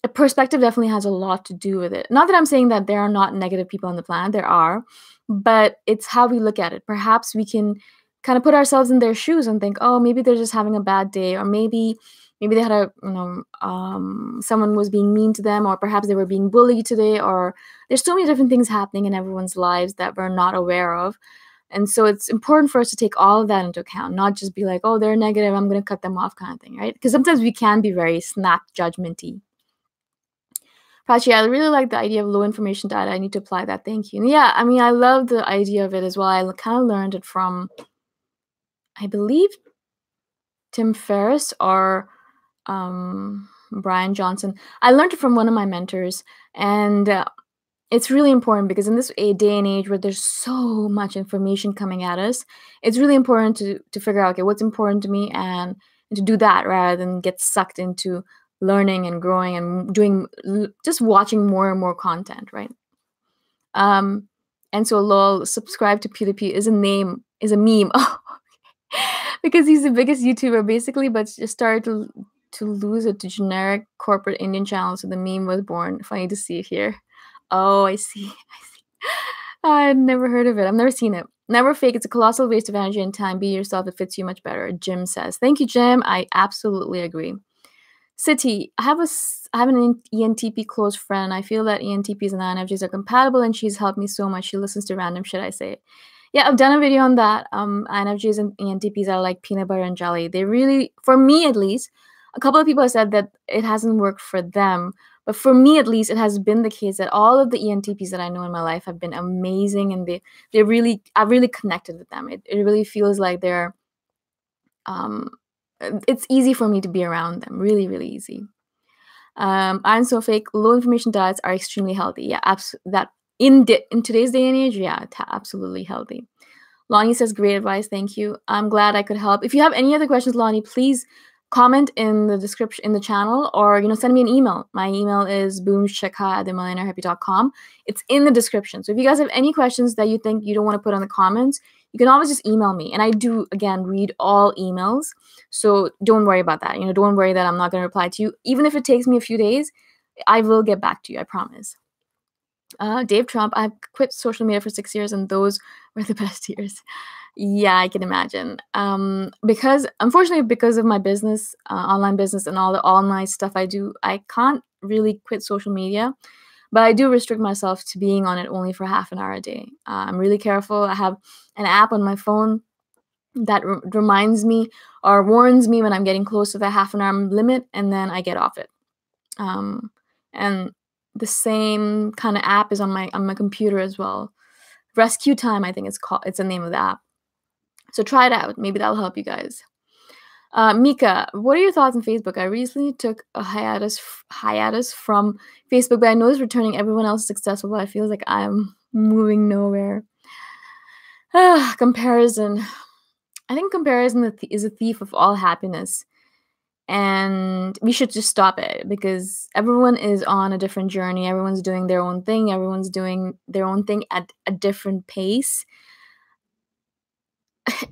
A perspective definitely has a lot to do with it. Not that I'm saying that there are not negative people on the planet. There are, but it's how we look at it. Perhaps we can kind of put ourselves in their shoes and think, oh, maybe they're just having a bad day, or maybe they had someone was being mean to them, or perhaps they were being bullied today, or there's so many different things happening in everyone's lives that we're not aware of. And so it's important for us to take all of that into account, not just be like, oh, they're negative, I'm going to cut them off kind of thing, right? Because sometimes we can be very snap judgmenty. Prachi, I really like the idea of low information data. I need to apply that. Thank you. And yeah, I mean, I love the idea of it as well. I kind of learned it from, I believe, Tim Ferriss or Brian Johnson. I learned it from one of my mentors, and it's really important because in this day and age where there's so much information coming at us, it's really important to figure out, okay, what's important to me, and to do that rather than get sucked into learning and growing and just watching more and more content, right? And so lol, subscribe to PewDiePie is a meme. Oh, because he's the biggest YouTuber basically, but just started to lose it to generic corporate Indian channels. So the meme was born. Funny to see it here. Oh, I see. I'd never heard of it. I've never seen it. Never fake. It's a colossal waste of energy and time. Be yourself. It fits you much better. Jim says. Thank you, Jim. I absolutely agree. City, I have an ENTP close friend. I feel that ENTPs and INFJs are compatible, and she's helped me so much. She listens to random shit I say. Yeah, I've done a video on that. INFJs and ENTPs are like peanut butter and jelly. They really, for me at least, a couple of people have said that it hasn't worked for them. But for me, at least, it has been the case that all of the ENTPs that I know in my life have been amazing, and I've really connected with them. It really feels like they're, it's easy for me to be around them. Really, really easy. Iron so fake. Low information diets are extremely healthy. Yeah, that in today's day and age, yeah, absolutely healthy. Lonnie says, great advice. Thank you. I'm glad I could help. If you have any other questions, Lonnie, please comment in the description in the channel, or send me an email. My email is boomshikha@themillionairehippie.com. It's in the description. So if you guys have any questions that you think you don't want to put on the comments, you can always just email me. And I do, again, read all emails. So don't worry about that. Don't worry that I'm not going to reply to you. Even if it takes me a few days, I will get back to you. I promise. Dave Trump, I've quit social media for 6 years, and those were the best years. Yeah, I can imagine. Unfortunately, because of my business, online business, and all the online stuff I do, I can't really quit social media. But I do restrict myself to being on it only for half an hour a day. I'm really careful. I have an app on my phone that reminds me or warns me when I'm getting close to the half an hour limit, and then I get off it. And the same kind of app is on my computer as well. Rescue Time, I think it's the name of the app. So try it out. Maybe that'll help you guys. Mika, what are your thoughts on Facebook? I recently took a hiatus from Facebook, but I noticed returning everyone else is successful, but I feel like I'm moving nowhere. Comparison. I think comparison is a thief of all happiness. And we should just stop it, because everyone is on a different journey. Everyone's doing their own thing. Everyone's doing their own thing at a different pace.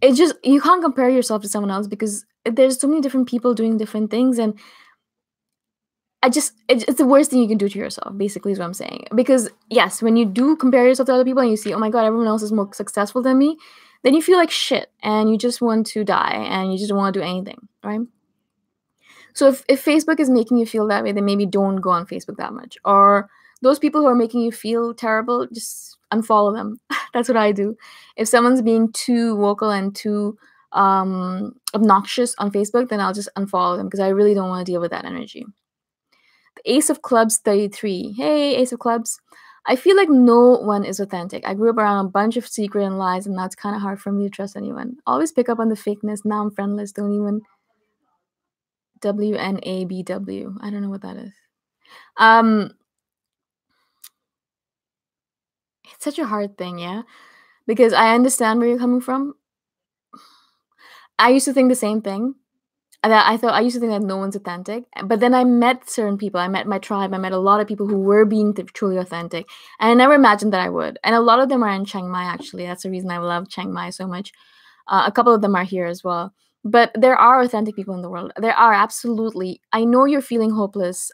You can't compare yourself to someone else, because there's so many different people doing different things. And it's the worst thing you can do to yourself, basically, is what I'm saying. Because yes, when you do compare yourself to other people and you see, oh my God, everyone else is more successful than me, then you feel like shit and you just want to die and you just don't want to do anything, right? So if Facebook is making you feel that way, then maybe don't go on Facebook that much. Or those people who are making you feel terrible, just unfollow them. That's what I do. If someone's being too vocal and too obnoxious on Facebook, then I'll just unfollow them, because I really don't want to deal with that energy. The Ace of Clubs 33. Hey, Ace of Clubs. I feel like no one is authentic. I grew up around a bunch of secret and lies, and now it's kind of hard for me to trust anyone. Always pick up on the fakeness. Now I'm friendless. Don't even... WNABW. I don't know what that is. It's such a hard thing, yeah? Because I understand where you're coming from. I used to think the same thing. I used to think that no one's authentic. But then I met certain people. I met my tribe. I met a lot of people who were being truly authentic. And I never imagined that I would. And a lot of them are in Chiang Mai, actually. That's the reason I love Chiang Mai so much. A couple of them are here as well. But there are authentic people in the world. There are, absolutely. I know you're feeling hopeless,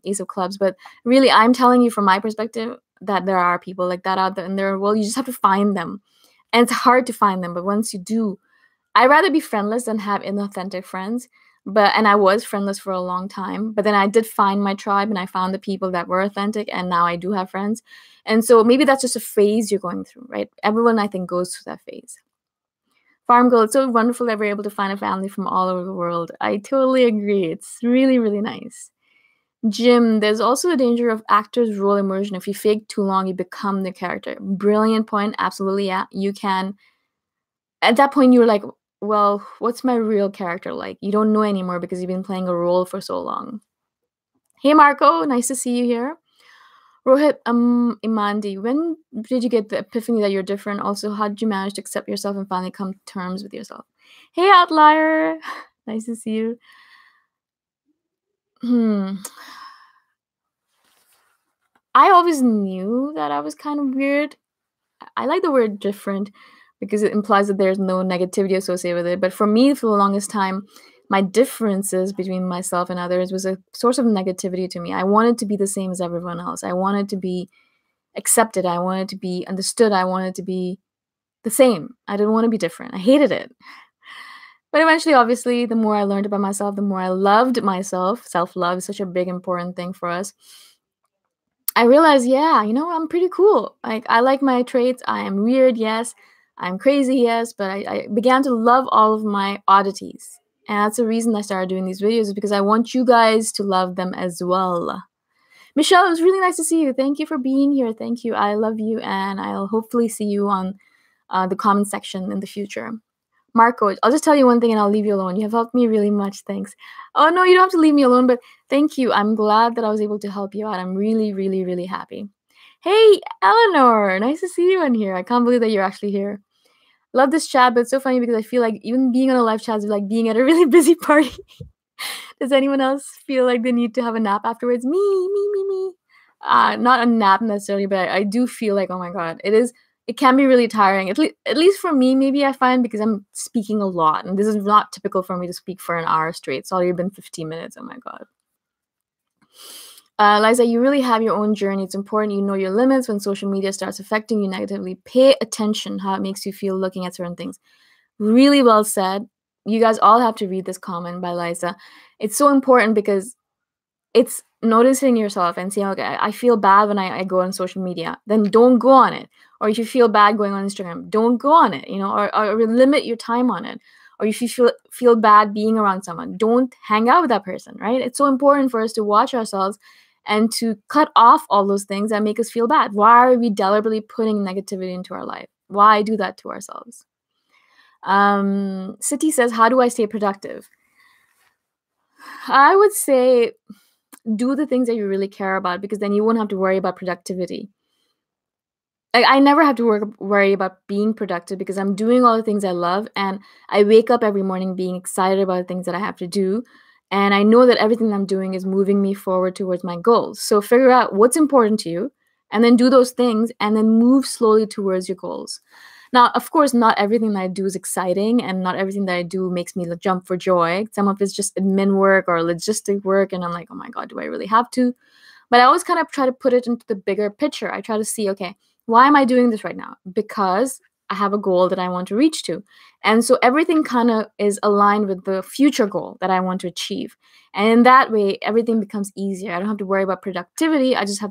Ace of Clubs, but really, I'm telling you from my perspective that there are people like that out there in the world. You just have to find them. And it's hard to find them, but once you do, I'd rather be friendless than have inauthentic friends. And I was friendless for a long time. But then I did find my tribe, and I found the people that were authentic, and now I do have friends. And so maybe that's just a phase you're going through, right? Everyone, I think, goes through that phase. Farm Girl, it's so wonderful that we're able to find a family from all over the world. I totally agree. It's really, really nice. Jim, there's also the danger of actors' role immersion. If you fake too long, you become the character. Brilliant point. Absolutely, yeah. You can. At that point, you're like, well, what's my real character like? You don't know anymore because you've been playing a role for so long. Hey, Marco. Nice to see you here. Rohit, Imandi, when did you get the epiphany that you're different? Also, how did you manage to accept yourself and finally come to terms with yourself? Hey, Outlier. Nice to see you. I always knew that I was kind of weird. I like the word different because it implies that there's no negativity associated with it. But for me, for the longest time, my differences between myself and others was a source of negativity to me. I wanted to be the same as everyone else. I wanted to be accepted. I wanted to be understood. I wanted to be the same. I didn't want to be different. I hated it. But eventually, obviously, the more I learned about myself, the more I loved myself. Self-love is such a big, important thing for us. I realized, yeah, I'm pretty cool. Like, I like my traits. I am weird, yes. I'm crazy, yes. But I began to love all of my oddities. And that's the reason I started doing these videos, is because I want you guys to love them as well. Michelle, it was really nice to see you. Thank you for being here. Thank you. I love you. And I'll hopefully see you on the comment section in the future. Marco, I'll just tell you one thing and I'll leave you alone. You have helped me really much. Thanks. Oh, no, you don't have to leave me alone, but thank you. I'm glad that I was able to help you out. I'm really, really, really happy. Hey, Eleanor, nice to see you in here. I can't believe that you're actually here. Love this chat, but it's so funny because I feel like even being on a live chat is like being at a really busy party. Does anyone else feel like they need to have a nap afterwards? Me. Not a nap necessarily, but I do feel like, oh my God, it can be really tiring. At least for me, maybe I find, because I'm speaking a lot, and this is not typical for me to speak for an hour straight. It's already been 15 minutes. Oh my God. Liza, you really have your own journey. It's important you know your limits when social media starts affecting you negatively. Pay attention how it makes you feel looking at certain things. Really well said. You guys all have to read this comment by Liza. It's so important because it's noticing yourself and saying, okay, I feel bad when I go on social media. Then don't go on it. Or if you feel bad going on Instagram, don't go on it, or limit your time on it. Or if you feel bad being around someone, don't hang out with that person, right? It's so important for us to watch ourselves and to cut off all those things that make us feel bad. Why are we deliberately putting negativity into our life? Why do that to ourselves? City says, how do I stay productive? I would say do the things that you really care about, because then you won't have to worry about productivity. I never have to worry about being productive because I'm doing all the things I love, and I wake up every morning being excited about the things that I have to do. And I know that everything I'm doing is moving me forward towards my goals. So figure out what's important to you and then do those things and then move slowly towards your goals. Now, of course, not everything that I do is exciting and not everything that I do makes me jump for joy. Some of it's just admin work or logistic work. And I'm like, oh my God, do I really have to? But I always kind of try to put it into the bigger picture. I try to see, okay, why am I doing this right now? Because I have a goal that I want to reach to. And so everything kind of is aligned with the future goal that I want to achieve. And in that way, everything becomes easier. I don't have to worry about productivity. I just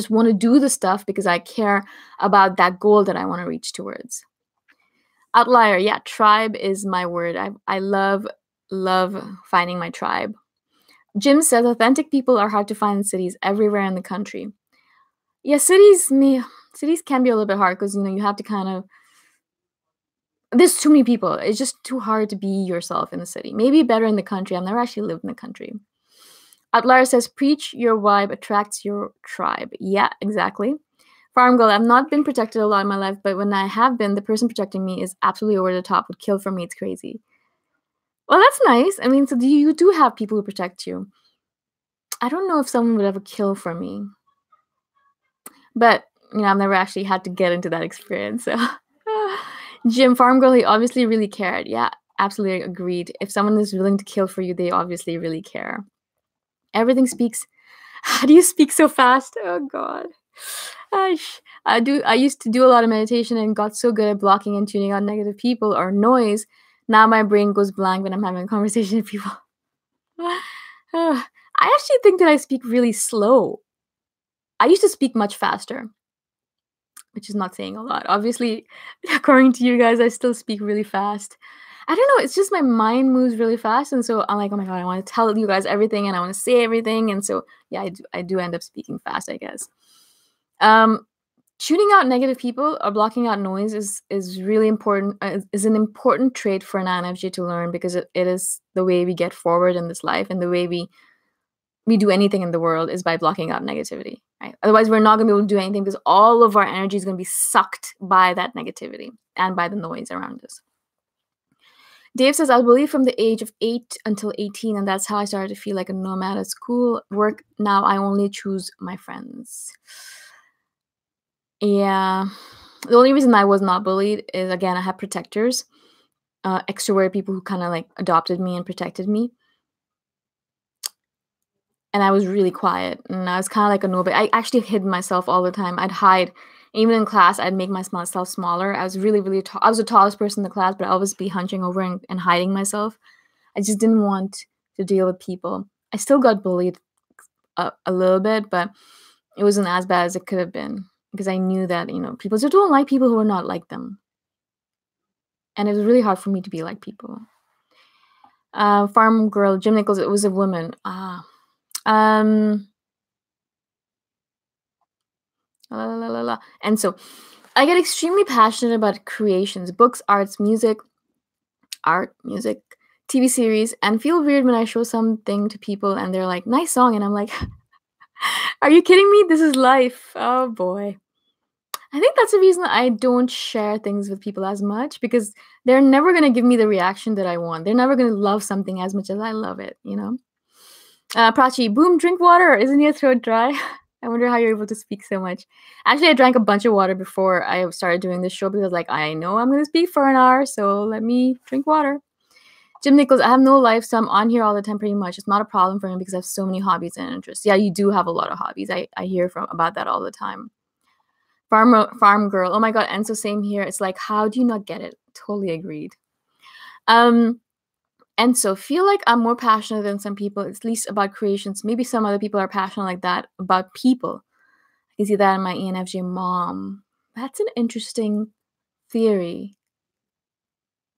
want to do the stuff because I care about that goal that I want to reach towards. Outlier, yeah, tribe is my word. I love finding my tribe. Jim says authentic people are hard to find in cities everywhere in the country. Yeah, cities can be a little bit hard because you have to kind of, there's too many people. It's just too hard to be yourself in the city. Maybe better in the country. I've never actually lived in the country. Outlier says, preach your vibe attracts your tribe. Yeah, exactly. Farm girl, I've not been protected a lot in my life, but when I have been, the person protecting me is absolutely over the top, would kill for me. It's crazy. Well, that's nice. I mean, so you do have people who protect you. I don't know if someone would ever kill for me. But, I've never actually had to get into that experience. So, Jim, farm girl, he obviously really cared. Yeah, absolutely agreed. If someone is willing to kill for you, they obviously really care. Everything speaks. How do you speak so fast? Oh, God. I used to do a lot of meditation and got so good at blocking and tuning out negative people or noise. Now my brain goes blank when I'm having a conversation with people. I actually think that I speak really slow. I used to speak much faster, which is not saying a lot. Obviously, according to you guys, I still speak really fast. I don't know. It's just my mind moves really fast. And so I'm like, oh my God, I want to tell you guys everything and I want to say everything. And so, yeah, I do end up speaking fast, I guess. Tuning out negative people or blocking out noise is really important, is an important trait for an INFJ to learn, because it is the way we get forward in this life, and the way we do anything in the world is by blocking out negativity, right? Otherwise, we're not going to be able to do anything because all of our energy is going to be sucked by that negativity and by the noise around us. Dave says, I believe from the age of 8 until 18, and that's how I started to feel like a nomad at school. Work, now I only choose my friends. Yeah. The only reason I was not bullied is, again, I had protectors, extrovert people who kind of like adopted me and protected me. And I was really quiet, and I was kind of like a nobody. I actually hid myself all the time. I'd hide. Even in class, I'd make myself smaller. I was really, really tall. I was the tallest person in the class, but I'd always be hunching over and hiding myself. I just didn't want to deal with people. I still got bullied a little bit, but it wasn't as bad as it could have been, because I knew that, people just don't like people who are not like them. And it was really hard for me to be like people. Farm girl, Jim Nichols, it was a woman. And so I get extremely passionate about creations, books, music, TV series, and feel weird when I show something to people and they're like, nice song. And I'm like, are you kidding me? This is life. Oh boy. I think that's the reason I don't share things with people as much, because they're never going to give me the reaction that I want. They're never going to love something as much as I love it, you know? Prachi, boom, drink water. Isn't your throat dry? I wonder how you're able to speak so much. Actually, I drank a bunch of water before I started doing this show because, like, I know I'm going to speak for an hour, so let me drink water. Jim Nichols, I have no life, so I'm on here all the time pretty much. It's not a problem for me because I have so many hobbies and interests. Yeah, you do have a lot of hobbies. I hear about that all the time. Farm girl. Oh my god, and so same here. It's like, how do you not get it? Totally agreed. And so feel like I'm more passionate than some people, at least about creations. Maybe some other people are passionate like that about people. I can see that in my ENFJ mom. That's an interesting theory.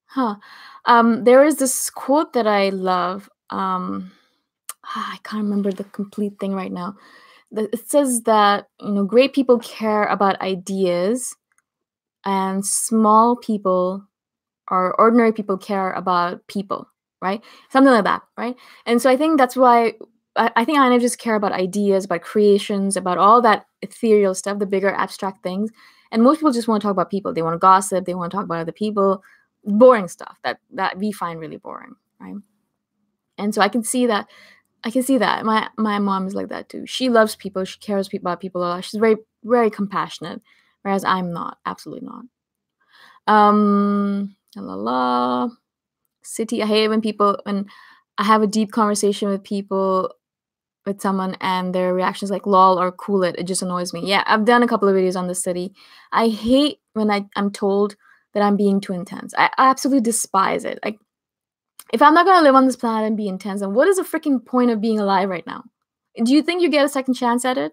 Huh. There is this quote that I love. I can't remember the complete thing right now. It says that, great people care about ideas and small people or ordinary people care about people, right? Something like that, right? And so I think that's why I think I just care about ideas, about creations, about all that ethereal stuff, the bigger abstract things. And most people just want to talk about people. They want to gossip. They want to talk about other people, boring stuff that we find really boring, right? And so I can see that. My mom is like that too. She loves people. She cares about people a lot. She's very, very compassionate, whereas I'm not. Absolutely not. City. I hate when I have a deep conversation with someone and their reaction is like lol or cool it. It just annoys me. Yeah, I've done a couple of videos on the city. I hate when I'm told that I'm being too intense. I absolutely despise it. Like, if I'm not going to live on this planet and be intense, then what is the freaking point of being alive right now? Do you think you get a second chance at it?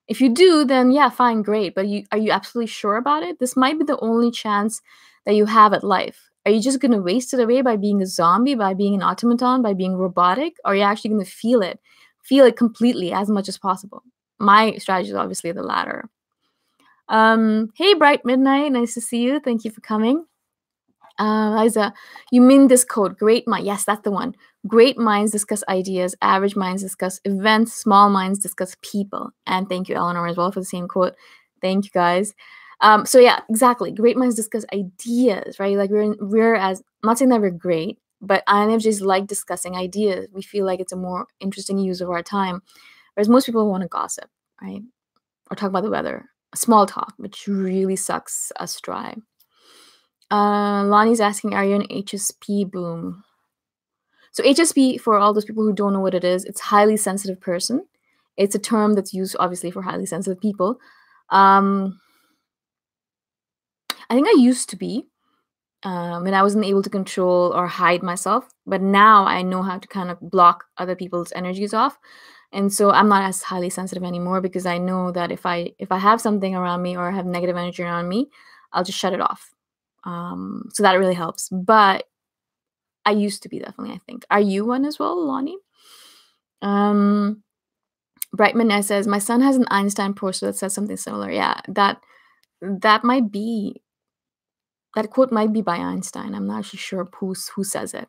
If you do, then yeah, fine, great. But are you absolutely sure about it? This might be the only chance that you have at life. Are you just going to waste it away by being a zombie, by being an automaton, by being robotic? Or are you actually going to feel it completely as much as possible? My strategy is obviously the latter. Hey, Bright Midnight, nice to see you. Thank you for coming. Liza, you mean this quote, great mind. Yes, that's the one. Great minds discuss ideas, average minds discuss events, small minds discuss people. And thank you, Eleanor, as well, for the same quote. Thank you, guys. So yeah, exactly. Great minds discuss ideas, right? Like I'm not saying that we're great, but INFJs like discussing ideas. We feel like it's a more interesting use of our time. Whereas most people want to gossip, right? Or talk about the weather. Small talk, which really sucks us dry. Lonnie's asking, are you an HSP? Boom. So HSP, for all those people who don't know what it is, it's highly sensitive person. It's a term that's used obviously for highly sensitive people. I think I used to be when I wasn't able to control or hide myself, but now I know how to kind of block other people's energies off. And so I'm not as highly sensitive anymore because I know that if I have something around me or I have negative energy around me, I'll just shut it off. So that really helps. But I used to be, definitely, I think. Are you one as well, Lonnie? Brightman says, my son has an Einstein poster that says something similar. Yeah, that might be, that quote might be by Einstein. I'm not actually sure who says it.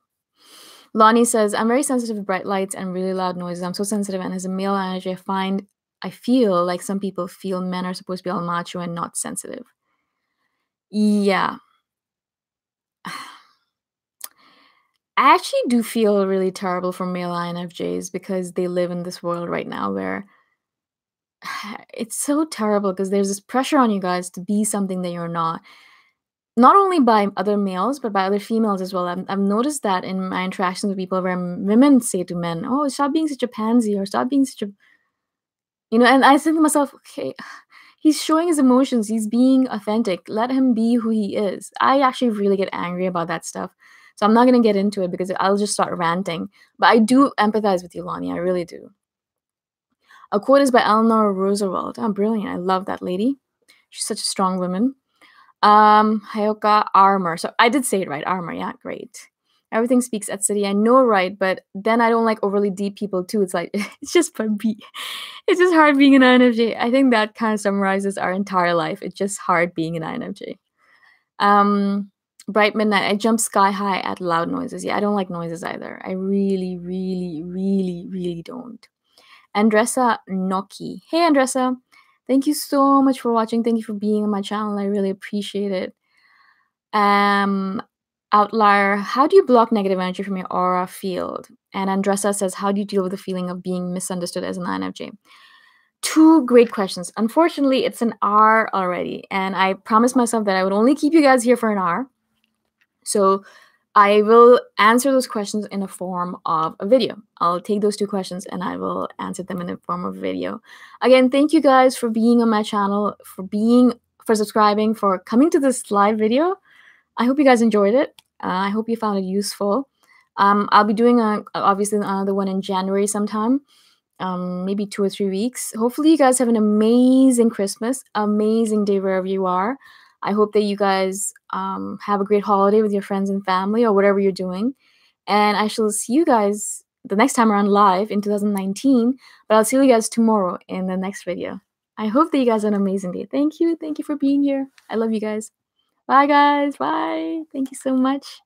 Lonnie says, I'm very sensitive to bright lights and really loud noises. I'm so sensitive, and as a male energy, I feel like some people feel men are supposed to be all macho and not sensitive. Yeah. I actually do feel really terrible for male INFJs because they live in this world right now where it's so terrible because there's this pressure on you guys to be something that you're not. Not only by other males, but by other females as well. I've noticed that in my interactions with people where women say to men, oh, stop being such a pansy, or stop being such a... and I think to myself, okay, he's showing his emotions. He's being authentic. Let him be who he is. I actually really get angry about that stuff. So I'm not going to get into it because I'll just start ranting. But I do empathize with you, Lonnie. I really do. A quote is by Eleanor Roosevelt. Oh, brilliant. I love that lady. She's such a strong woman. Hayoka, armor. So I did say it right. Armor. Yeah, great. Everything speaks at city. I know, right? But then I don't like overly deep people too. It's like it's just it's just hard being an INFJ. I think that kind of summarizes our entire life. It's just hard being an INFJ. Um, Bright midnight. I jump sky high at loud noises. Yeah, I don't like noises either. I really, really, really, really don't. Andressa Noki. Hey, Andressa. Thank you so much for watching. Thank you for being on my channel. I really appreciate it. Outlier. How do you block negative energy from your aura field? And Andressa says, how do you deal with the feeling of being misunderstood as an INFJ? Two great questions. Unfortunately, it's an hour already, and I promised myself that I would only keep you guys here for an hour. So I will answer those questions in a form of a video. I'll take those two questions and I will answer them in the form of a video. Again, thank you guys for being on my channel, for subscribing, for coming to this live video. I hope you guys enjoyed it. I hope you found it useful. I'll be doing obviously another one in January sometime. Maybe 2 or 3 weeks. Hopefully you guys have an amazing Christmas, amazing day wherever you are. I hope that you guys have a great holiday with your friends and family or whatever you're doing. And I shall see you guys the next time around live in 2019. But I'll see you guys tomorrow in the next video. I hope that you guys have an amazing day. Thank you. Thank you for being here. I love you guys. Bye, guys. Bye. Thank you so much.